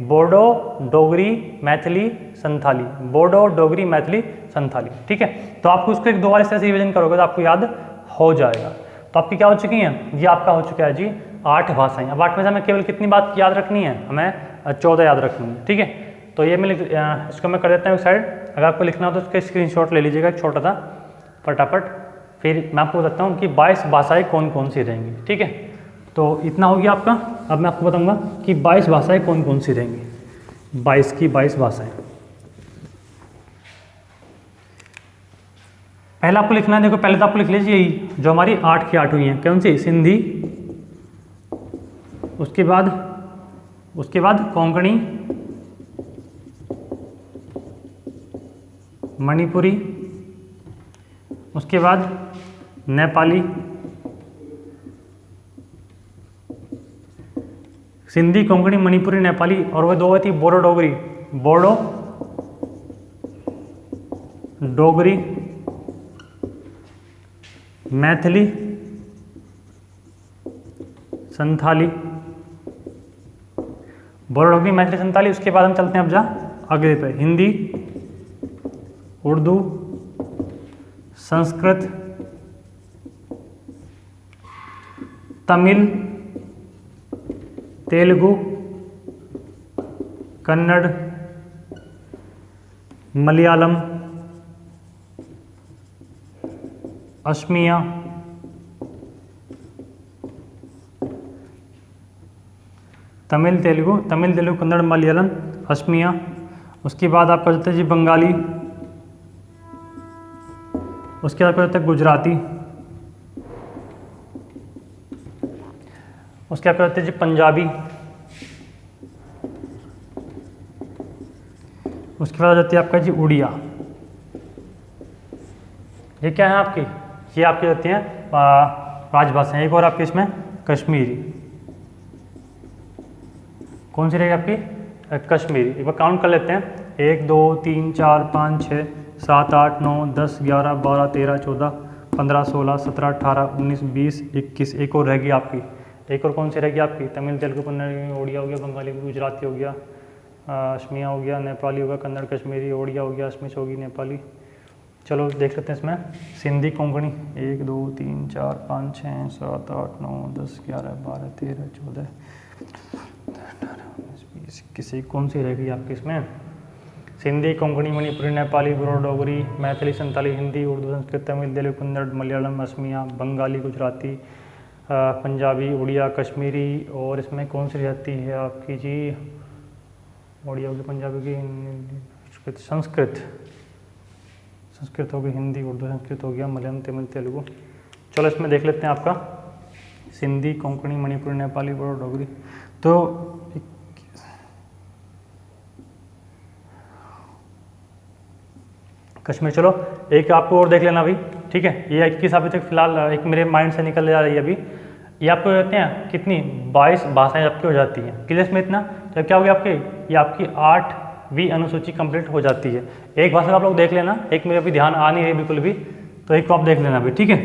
बोडो डोगरी मैथिली संथाली, बोडो डोगरी मैथिली संथाली, ठीक है। तो आपको उसको 1 2 बार इस तरह से रिविजन करोगे तो आपको याद हो जाएगा। तो आपकी क्या हो चुकी हैं, ये आपका हो चुका है जी 8 भाषाएं। अब 8 में से हमें केवल कितनी बात याद रखनी है, हमें 14 याद रखनी है, ठीक है। तो ये मैं इसको मैं कर देता हूँ एक साइड। अगर आपको लिखना हो तो उसका स्क्रीनशॉट ले लीजिएगा एक छोटा सा फटाफट। फिर मैं आपको बताता हूँ कि 22 भाषाएं कौन कौन सी रहेंगी, ठीक है। तो इतना हो गया आपका। अब मैं आपको बताऊँगा कि 22 भाषाएं कौन कौन सी रहेंगी, 22 की 22 भाषाएं। पहले आपको लिखना है, देखो पहले तो आपको लिख लीजिए यही जो हमारी 8 की 8 हुई हैं, कौन सी, सिंधी, उसके बाद कोंकणी, मणिपुरी, उसके बाद नेपाली, सिंधी, कोंकणी, मणिपुरी, नेपाली, और वो 2 थी बोडो डोगरी, बोडो डोगरी मैथिली संथाली, बोडो डोगरी मैथिली संथाली। उसके बाद हम चलते हैं अब अगले पे, हिंदी, उर्दू, संस्कृत, तमिल, तेलुगु, कन्नड़, मलयालम, असमिया, तमिल तेलुगु, कन्नड़, मलयालम, असमिया। उसके बाद आपका जाता है जी बंगाली, उसके बाद जाता है गुजराती, उसके बाद जाता है जी पंजाबी, उसके बाद जाती है आपका जी उड़िया। ये क्या है आपकी, ये आपकी जाती हैं राजभाषाएं। एक और आपकी इसमें कश्मीरी, कौन सी रहेगी आपकी, कश्मीरी। एक बार काउंट कर लेते हैं, 1 2 3 4 5 6 7, 8, 9, 10, 11, 12, 13, 14, 15, 16, 17, 18, 19, 20, 21। एक और रहेगी आपकी, एक और कौन सी रहेगी आपकी? तमिल, तेलुगु, कन्नड़, ओडिया हो गया, बंगाली, गुजराती हो गया, असमिया हो गया, नेपाली होगा, कन्नड़, कश्मीरी, ओडिया हो गया, असमिश होगी, नेपाली। चलो देख लेते हैं इसमें। सिंधी, कोंकणी 1, 2, 3, 4, 5, 6, 7, 8, 9, 10, 11, 12, 13, 14, 20, किसी कौन सी रहेगी आपकी इसमें? सिंधी, कोंकणी, मणिपुरी, नेपाली, बोडो, डोगरी, मैथिली, संताली, हिंदी, उर्दू, संस्कृत, तमिल, तेलुगु, कन्नड़, मलयालम, असमिया, बंगाली, गुजराती, पंजाबी, उड़िया, कश्मीरी। और इसमें कौन सी रहती है आपकी जी? उड़िया होगी, पंजाबी की, संस्कृत, संस्कृत होगी, हिंदी, उर्दू, संस्कृत हो गया, मलयालम, तमिल, तेलुगु। चलो इसमें देख लेते हैं आपका सिंधी, कोंकणी, मणिपुरी, नेपाली, बोडो, डोगरी। तो कश्मीर, चलो एक आपको और देख लेना अभी, ठीक है। ये 21 अभी तक फिलहाल एक मेरे माइंड से निकल जा रही है अभी। ये आपको कहते हैं कितनी 22 भाषाएं आपकी हो जाती हैं क्लियर में इतना। तो क्या हो गया आपके, ये आपकी 8वीं अनुसूची कंप्लीट हो जाती है। एक भाषा का आप लोग देख लेना, एक मेरे अभी ध्यान आ नहीं रही बिल्कुल भी, तो एक को आप देख लेना अभी, ठीक है।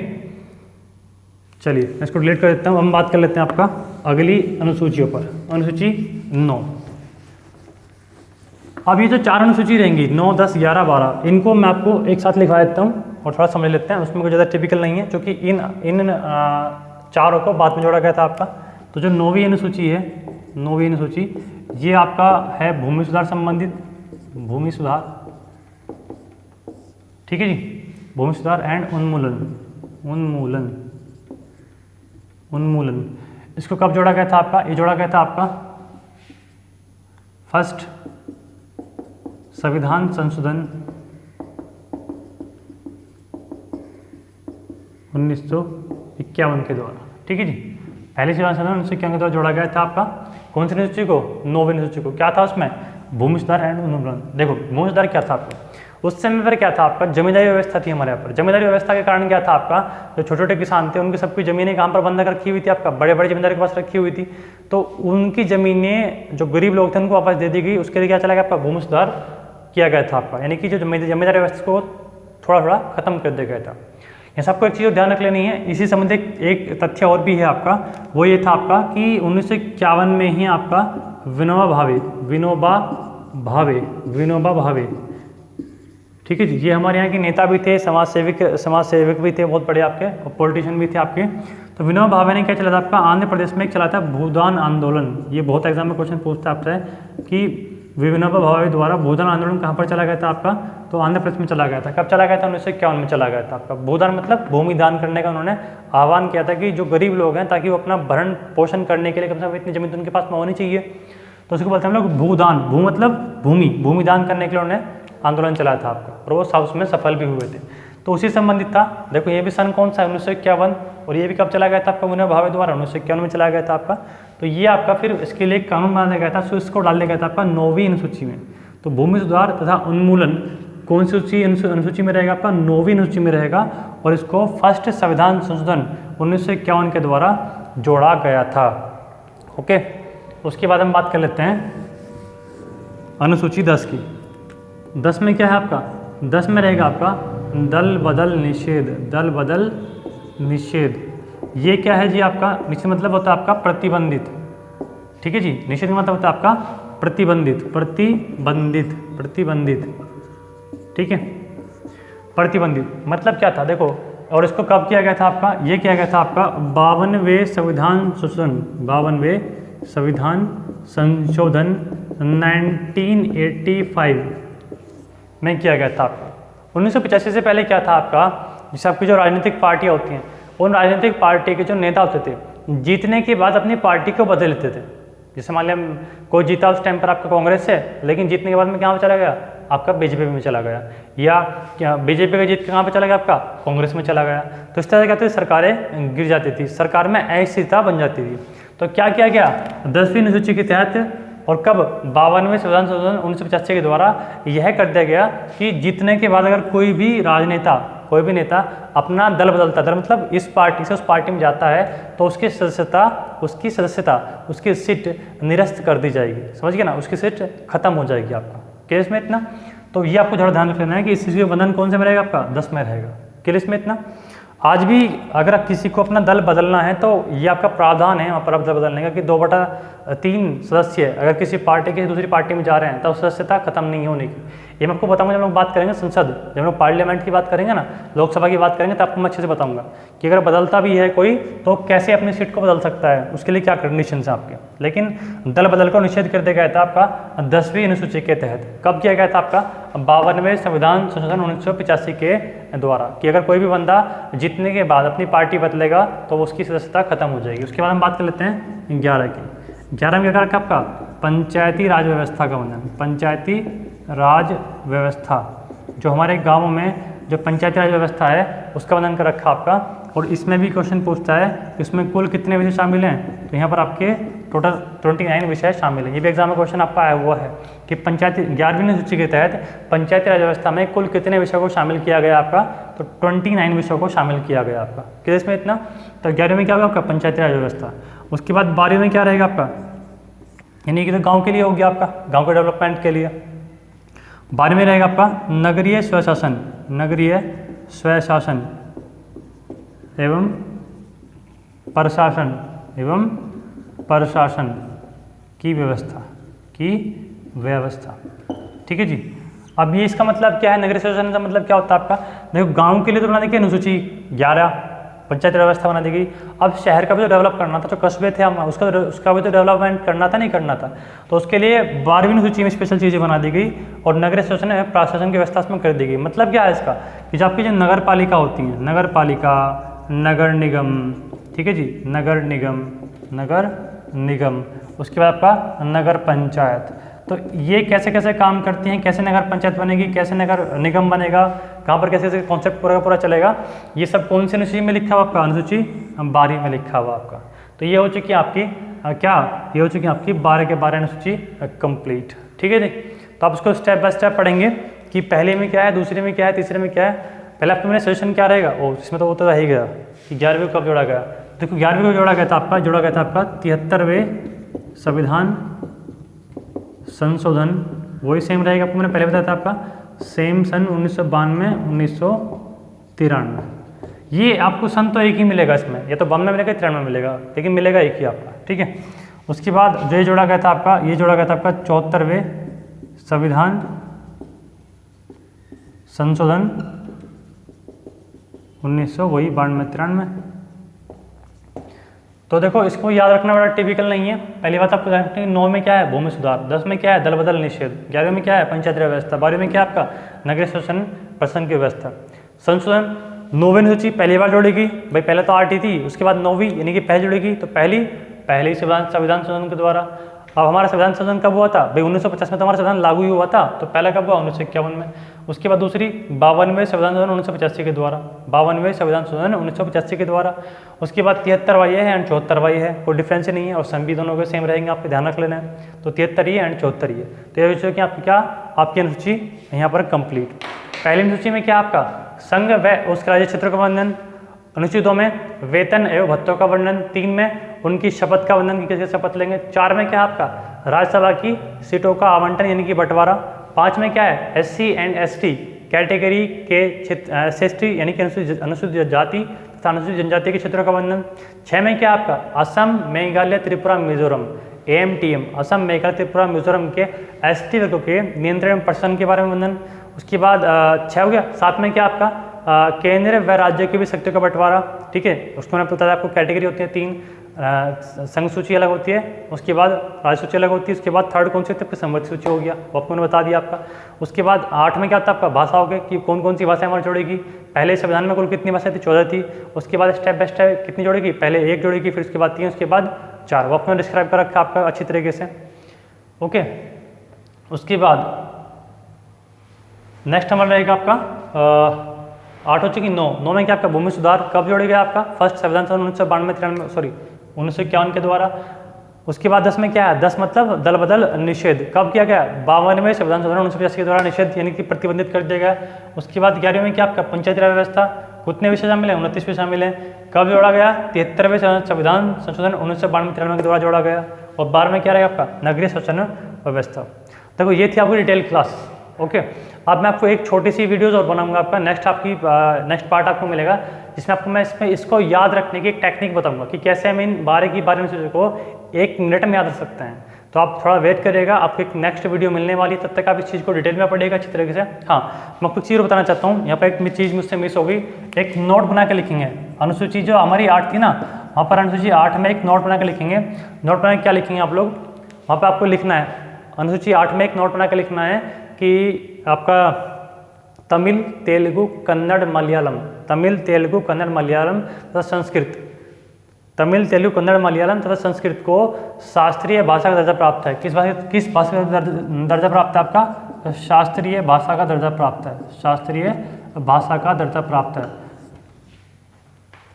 चलिए मैं इसको डिलीट कर देता हूँ। हम बात कर लेते हैं आपका अगली अनुसूचियों पर, अनुसूची 9। अब ये जो 4 अनुसूची रहेंगी 9, 10, 11, 12, इनको मैं आपको एक साथ लिखवा देता हूँ और थोड़ा समझ लेते हैं। उसमें कोई ज़्यादा टिपिकल नहीं है, क्योंकि इन चारों को बाद में जोड़ा गया था आपका। तो जो 9वीं अनुसूची है, 9वीं अनुसूची, ये आपका है भूमि सुधार संबंधित, भूमि सुधार, ठीक है जी, भूमि सुधार एंड उन्मूलन, उन्मूलन, उन्मूलन। इसको कब जोड़ा गया था आपका? ये जोड़ा गया था आपका फर्स्ट संविधान संशोधन 1951 के द्वारा, ठीक है जी। पहली संविधान संशोधन 1951 के द्वारा जोड़ा गया था आपका कौन सी अनुसूची को? 9वीं अनुसूची को। क्या था उसमें? भूमि सुधार एंड उन्मूलन। देखो भूमि सुधार क्या था आपका उस समय पर? क्या था आपका? जमींदारी व्यवस्था थी हमारे यहाँ पर। जमींदारी व्यवस्था के कारण क्या था आपका, जो छोटे छोटे किसान थे उनकी सबकी जमीनें कहाँ पर बंधक रखी हुई थी आपका? बड़े बड़े जमींदार के पास रखी हुई थी। तो उनकी जमीनें जो गरीब लोग थे उनको वापस दे दी गई। उसके लिए क्या चला गया आपका? भूमि सुधार किया गया था आपका, यानी कि जो जमींदारी व्यवस्था को थोड़ा थोड़ा खत्म कर दिया गया था। ये सबको एक चीज़ ध्यान रख लेनी है। इसी संबंध एक तथ्य और भी है आपका, वो ये था आपका कि 1951 में ही आपका विनोबा भावे, विनोबा भावे, विनोबा भावे, ठीक है जी, ये हमारे यहाँ के नेता भी थे, समाज सेवक भी थे बहुत बड़े आपके, और पॉलिटिशियन भी थे आपके। तो विनोबा भावे ने क्या चला था आपका? आंध्र प्रदेश में एक चला था भूदान आंदोलन। ये बहुत एग्जाम में क्वेश्चन पूछता है आपसे कि विनोबा भावे द्वारा भूदान आंदोलन कहाँ पर चला गया था आपका? तो आंध्र प्रदेश में चला गया था। कब चला गया था? 1951 में चला गया था आपका। भूदान मतलब भूमि दान करने का उन्होंने आह्वान किया था कि जो गरीब लोग हैं, ताकि वो अपना भरण पोषण करने के लिए कम से कम इतनी जमीन तो उनके पास में होनी चाहिए। तो उसको बोलते हैं हम लोग भूदान। भू मतलब भूमि, भूमि दान करने के लिए उन्होंने आंदोलन चलाया था आपका, और वो साउथ में सफल भी हुए थे। तो उसी संबंधित था। देखो ये भी सन कौन सा है? 1951। और ये भी कब चला गया था आपका? विनोबा भावे द्वारा 1951 में चला गया था आपका। तो ये आपका फिर इसके लिए कानून बनाया गया था, सो इसको डाल दिया गया था आपका 9वीं अनुसूची में। तो भूमि सुधार तथा उन्मूलन कौन सी अनुसूची में रहेगा आपका? 9वीं अनुसूची में रहेगा। और इसको फर्स्ट संविधान संशोधन 1951 के द्वारा जोड़ा गया था। ओके, उसके बाद हम बात कर लेते हैं अनुसूची 10 की। 10 में क्या है आपका? 10 में रहेगा आपका दल बदल निषेध, दल बदल निषेध। ये क्या है जी आपका? निषेध मतलब होता है आपका प्रतिबंधित, ठीक है जी। निषेध मतलब होता है आपका प्रतिबंधित, प्रतिबंधित, प्रतिबंधित, ठीक है। प्रतिबंधित मतलब क्या था? देखो, और इसको कब किया गया था आपका? ये किया गया था आपका 52वें संविधान संशोधन, 52वें संविधान संशोधन 1985 में किया गया था आपका। 1985 से पहले क्या था आपका? जैसे आपकी जो राजनीतिक पार्टियाँ होती हैं, उन राजनीतिक पार्टी के जो नेता होते थे, जीतने के बाद अपनी पार्टी को बदल लेते थे। जैसे मान लिया कोई जीता उस टाइम पर आपका कांग्रेस से, लेकिन जीतने के बाद में कहाँ पर चला गया? आपका बीजेपी में चला गया। या क्या बीजेपी का जीत कहाँ पर चला गया? आपका कांग्रेस में चला गया। तो इस तरह से क्या होती थी? सरकारें गिर जाती थी, सरकार में अस्थिरता बन जाती थी। तो क्या किया गया? 10वीं अनुसूची के तहत, और कब? 52वें संविधान संशोधन 1985 के द्वारा यह कर दिया गया कि जीतने के बाद अगर कोई भी राजनेता, कोई भी नेता अपना दल बदलता, दल मतलब इस पार्टी से उस पार्टी में जाता है, तो उसकी सदस्यता, उसकी सीट निरस्त कर दी जाएगी। समझ गए ना? उसकी सीट खत्म हो जाएगी आपका। केस में इतना। तो ये आपको थोड़ा ध्यान रखना है कि इस चीज़ का बंधन कौन से में रहेगा, आपका 10 में रहेगा। क्लियर इसमें इतना। आज भी अगर किसी को अपना दल बदलना है तो ये आपका प्रावधान है वहाँ पर आप दल बदलने का कि 2/3 सदस्य अगर किसी पार्टी की दूसरी पार्टी में जा रहे हैं तो सदस्यता खत्म नहीं होने की। ये मैं आपको बताऊंगा जब लोग बात करेंगे संसद, जब हम लोग पार्लियामेंट की बात करेंगे ना, लोकसभा की बात करेंगे, तो आपको मैं अच्छे से बताऊंगा कि अगर बदलता भी है कोई तो कैसे अपनी सीट को बदल सकता है, उसके लिए क्या कंडीशन है आपके। लेकिन दल बदल को निषेध कर दिया गया था आपका 10वीं अनुसूची के तहत। कब किया गया था आपका 52वें संविधान संशोधन 1985 के द्वारा, कि अगर कोई भी बंदा जीतने के बाद अपनी पार्टी बदलेगा तो उसकी सदस्यता खत्म हो जाएगी। उसके बाद हम बात कर लेते हैं 11 की। 11 में क्या रखा आपका पंचायती राज व्यवस्था का बंधन। पंचायती राज व्यवस्था, जो हमारे गाँवों में जो पंचायती राज व्यवस्था है उसका बंधन कर रखा आपका। और इसमें भी क्वेश्चन पूछता है कि इसमें कुल कितने विषय शामिल हैं, तो यहाँ पर आपके टोटल 29 विषय शामिल हैं। ये भी एग्जाम में क्वेश्चन आपका आया हुआ है कि पंचायती 11वीं अनुसूची के तहत पंचायती राज व्यवस्था में कुल कितने विषयों को शामिल किया गया आपका, तो 29 विषयों को शामिल किया गया आपका। किस इसमें इतना, तो 11वीं में क्या होगा आपका पंचायती राज व्यवस्था। उसके बाद 12वीं में क्या रहेगा आपका, यानी कि तो गाँव के लिए हो गया आपका, गाँव के डेवलपमेंट के लिए। 12वीं में रहेगा आपका नगरीय स्वशासन, नगरीय स्वशासन एवं प्रशासन की व्यवस्था। ठीक है जी। अब ये इसका मतलब क्या है, नगरीय स्वशासन का मतलब क्या होता है आपका, देखो गांव के लिए तो बना देखिए अनुसूची 11 पंचायत व्यवस्था बना दी गई। अब शहर का भी तो डेवलप करना था, जो कस्बे थे हम उसका भी तो डेवलपमेंट करना था, नहीं करना था, तो उसके लिए 12वीं अनुसूची में स्पेशल चीज़ें बना दी गई और नगरीय शासन एवं प्रशासन की व्यवस्था इसमें कर दी गई। मतलब क्या है इसका कि जो आपकी जो नगर पालिका होती हैं, नगर पालिका, नगर निगम, ठीक है जी, नगर निगम, उसके बाद आपका नगर पंचायत, तो ये कैसे कैसे काम करती हैं, कैसे नगर पंचायत बनेगी, कैसे नगर निगम बनेगा, कहाँ पर कैसे कैसे कॉन्सेप्ट पूरा का पूरा चलेगा, ये सब कौन सी अनुसूची में लिखा हुआ आपका, अनुसूची 12वीं में लिखा हुआ आपका। तो ये हो चुकी आपकी ये हो चुकी आपकी 12 के 12 अनुसूची कंप्लीट। ठीक है जी। तो आप उसको स्टेप बाय स्टेप पढ़ेंगे कि पहले में क्या है, दूसरे में क्या है, तीसरे में क्या है। पहले आपका मेरा सजेशन क्या रहेगा, इसमें तो वो तो रह ही गया कि 11वीं को कब जोड़ा गया। देखो 11वीं को जोड़ा गया था आपका 73वें संविधान संशोधन, वही सेम रहेगा, आपको मैंने पहले बताया था आपका सेम सन 1992 1993। ये आपको सन तो एक ही मिलेगा इसमें, या तो 92 में मिलेगा 93 में मिलेगा, लेकिन मिलेगा एक ही आपका। ठीक है। उसके बाद जो ये जोड़ा गया था आपका 74वें संविधान संशोधन 1992-93। तो देखो इसको याद रखना बड़ा टिपिकल नहीं है। पहली बात आपको ध्यान रखना है 9 में क्या है भूमि सुधार, 10 में क्या है दल बदल निषेध, 11वीं में क्या है पंचायत राज व्यवस्था, 12वीं में क्या है आपका नगरीय शासन प्रशासन की व्यवस्था। संशोधन 9वीं अनुसूची पहली बार जोड़ेगी भाई, पहले तो 8 ही थी, उसके बाद 9वीं यानी कि पहले जोड़ेगी, तो पहली संविधान संशोधन के द्वारा। अब हमारा संविधान संशोधन कब हुआ था भाई 1950 में तो हमारा संविधान लागू ही हुआ था, तो पहला कब हुआ 1951 में। उसके बाद दूसरी 52वें संविधान संशोधन 1985 के द्वारा, 52वें संविधान संशोधन 1985 के द्वारा। उसके बाद 73वां है एंड 74वां है, कोई डिफरेंस नहीं है और सम भी दोनों के सेम रहेंगे, आपको ध्यान रख लेना है। तो 73 एंड 74 है। तो ये सोचिए कि आपकी क्या आपकी अनुसूची यहाँ पर कंप्लीट। पहली अनुसूची में क्या आपका संघ व उसके राज्य क्षेत्र का वर्णन, अनुसूची 2 में वेतन एवं भत्तों का वर्णन, 3 में उनकी शपथ का वर्णन, कैसे शपथ लेंगे, 4 में क्या आपका राज्यसभा की सीटों का आवंटन यानी कि बंटवारा, 5 में क्या है SC एंड ST कैटेगरी के क्षेत्र ST यानी कि अनुसूचित जाति तथा अनुसूचित जनजाति के क्षेत्रों का वर्णन, 6 में क्या आपका असम मेघालय त्रिपुरा मिजोरम AMTM असम मेघालय त्रिपुरा मिजोरम के ST वर्गों के नियंत्रण एवं प्रशासन के बारे में वर्णन। उसके बाद 6 हो गया। 7 में क्या आपका केंद्र व राज्य की भी शक्तियों का बंटवारा। ठीक है। उसको मैंने बताया आपको कैटेगरी होती है 3, संघ सूची अलग होती है, उसके बाद राज्य सूची अलग होती है, उसके बाद थर्ड कौन सी होती है आपकी संवृत्त सूची हो गया, वो आपको मैंने बता दिया आपका। उसके बाद 8 में क्या होता है आपका भाषा हो गया कि कौन कौन सी भाषाएं हमारी जोड़ेगी। पहले संविधान में कुल कितनी भाषाएं थी 14 थी, उसके बाद स्टेप बाय स्टेप कितनी जोड़ेगी, पहले 1 जोड़ेगी, फिर उसके बाद 3, उसके बाद 4, वो आपने डिस्क्राइब कर रखा आपका अच्छी तरीके से। ओके। उसके बाद नेक्स्ट हमारा रहेगा आपका 8 हो चुकी 9 में क्या आपका भूमि सुधार कब जोड़ेगा आपका फर्स्ट संविधान संशोधन 1951 के द्वारा। उसके बाद 10 में क्या है 10 मतलब दल बदल निषेध कब किया गया 52वें संविधान संशोधन 1985 के द्वारा निषेध यानी कि प्रतिबंधित कर दिया गया। उसके बाद 11वीं में क्या आपका पंचायत राज व्यवस्था कितने विषय शामिल है 29 विषय शामिल है, कब जोड़ा गया 73वें संविधान संशोधन 1992-93 के द्वारा जोड़ा गया। और 12 में क्या रहेगा आपका नगरीय शासन व्यवस्था। देखो ये थी आपकी डिटेल क्लास। ओके। अब मैं आपको एक छोटी सी वीडियोज़ और बनाऊंगा आपका नेक्स्ट पार्ट आपको मिलेगा, जिसमें आपको मैं इसको याद रखने की एक टेक्निक बताऊंगा कि कैसे हम इन 12 अनुसूची को 1 मिनट में याद रख सकते हैं। तो आप थोड़ा वेट करिएगा, आपको एक नेक्स्ट वीडियो मिलने वाली है, तब तक आप इस चीज़ को डिटेल में पढ़िएगा अच्छी तरीके से। हाँ, मैं आपको एक चीज़ बताना चाहता हूँ, यहाँ पर एक चीज़ मुझसे मिस हो गई। एक नोट बना के लिखेंगे, अनुसूची जो हमारी 8 थी ना, वहाँ पर अनुसूची 8 में एक नोट बना के लिखेंगे। नोट बना के क्या लिखेंगे आप लोग, वहाँ पर आपको लिखना है, अनुसूची 8 में एक नोट बना के लिखना है कि आपका तमिल, तेलुगु, कन्नड़, मलयालम, तमिल, तेलुगु, कन्नड़, मलयालम तथा संस्कृत, तमिल, तेलुगु, कन्नड़, मलयालम तथा संस्कृत को शास्त्रीय भाषा का दर्जा प्राप्त है। किस भाषा का दर्जा प्राप्त है आपका? शास्त्रीय भाषा का दर्जा प्राप्त है। शास्त्रीय भाषा का दर्जा प्राप्त है।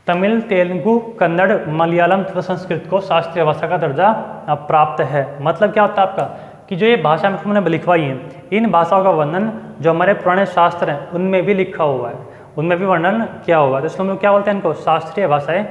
तमिल, तेलुगु, कन्नड़, मलयालम तथा संस्कृत को शास्त्रीय भाषा का दर्जा प्राप्त है। मतलब क्या होता है आपका कि जो ये भाषा मैंने लिखवाई है, इन भाषाओं का वर्णन जो हमारे पुराने शास्त्र हैं उनमें भी लिखा हुआ है, उनमें भी वर्णन किया हुआ है। तो इसलिए हम लोग क्या बोलते हैं, इनको शास्त्रीय भाषाएं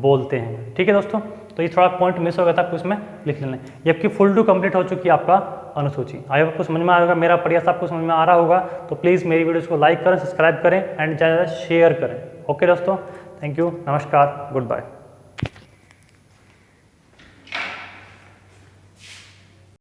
बोलते हैं। ठीक है दोस्तों, तो ये थोड़ा पॉइंट मिस हो गया था, आपको इसमें लिख लेना है। ये आपकी फुल टू कंप्लीट हो चुकी है आपका अनुसूची। आई होप आपको समझ में आ होगा, मेरा प्रयास आपको समझ में आ रहा होगा। तो प्लीज़ मेरी वीडियोज़ को लाइक करें, सब्सक्राइब करें एंड ज़्यादा शेयर करें। ओके दोस्तों, थैंक यू, नमस्कार, गुड बाय।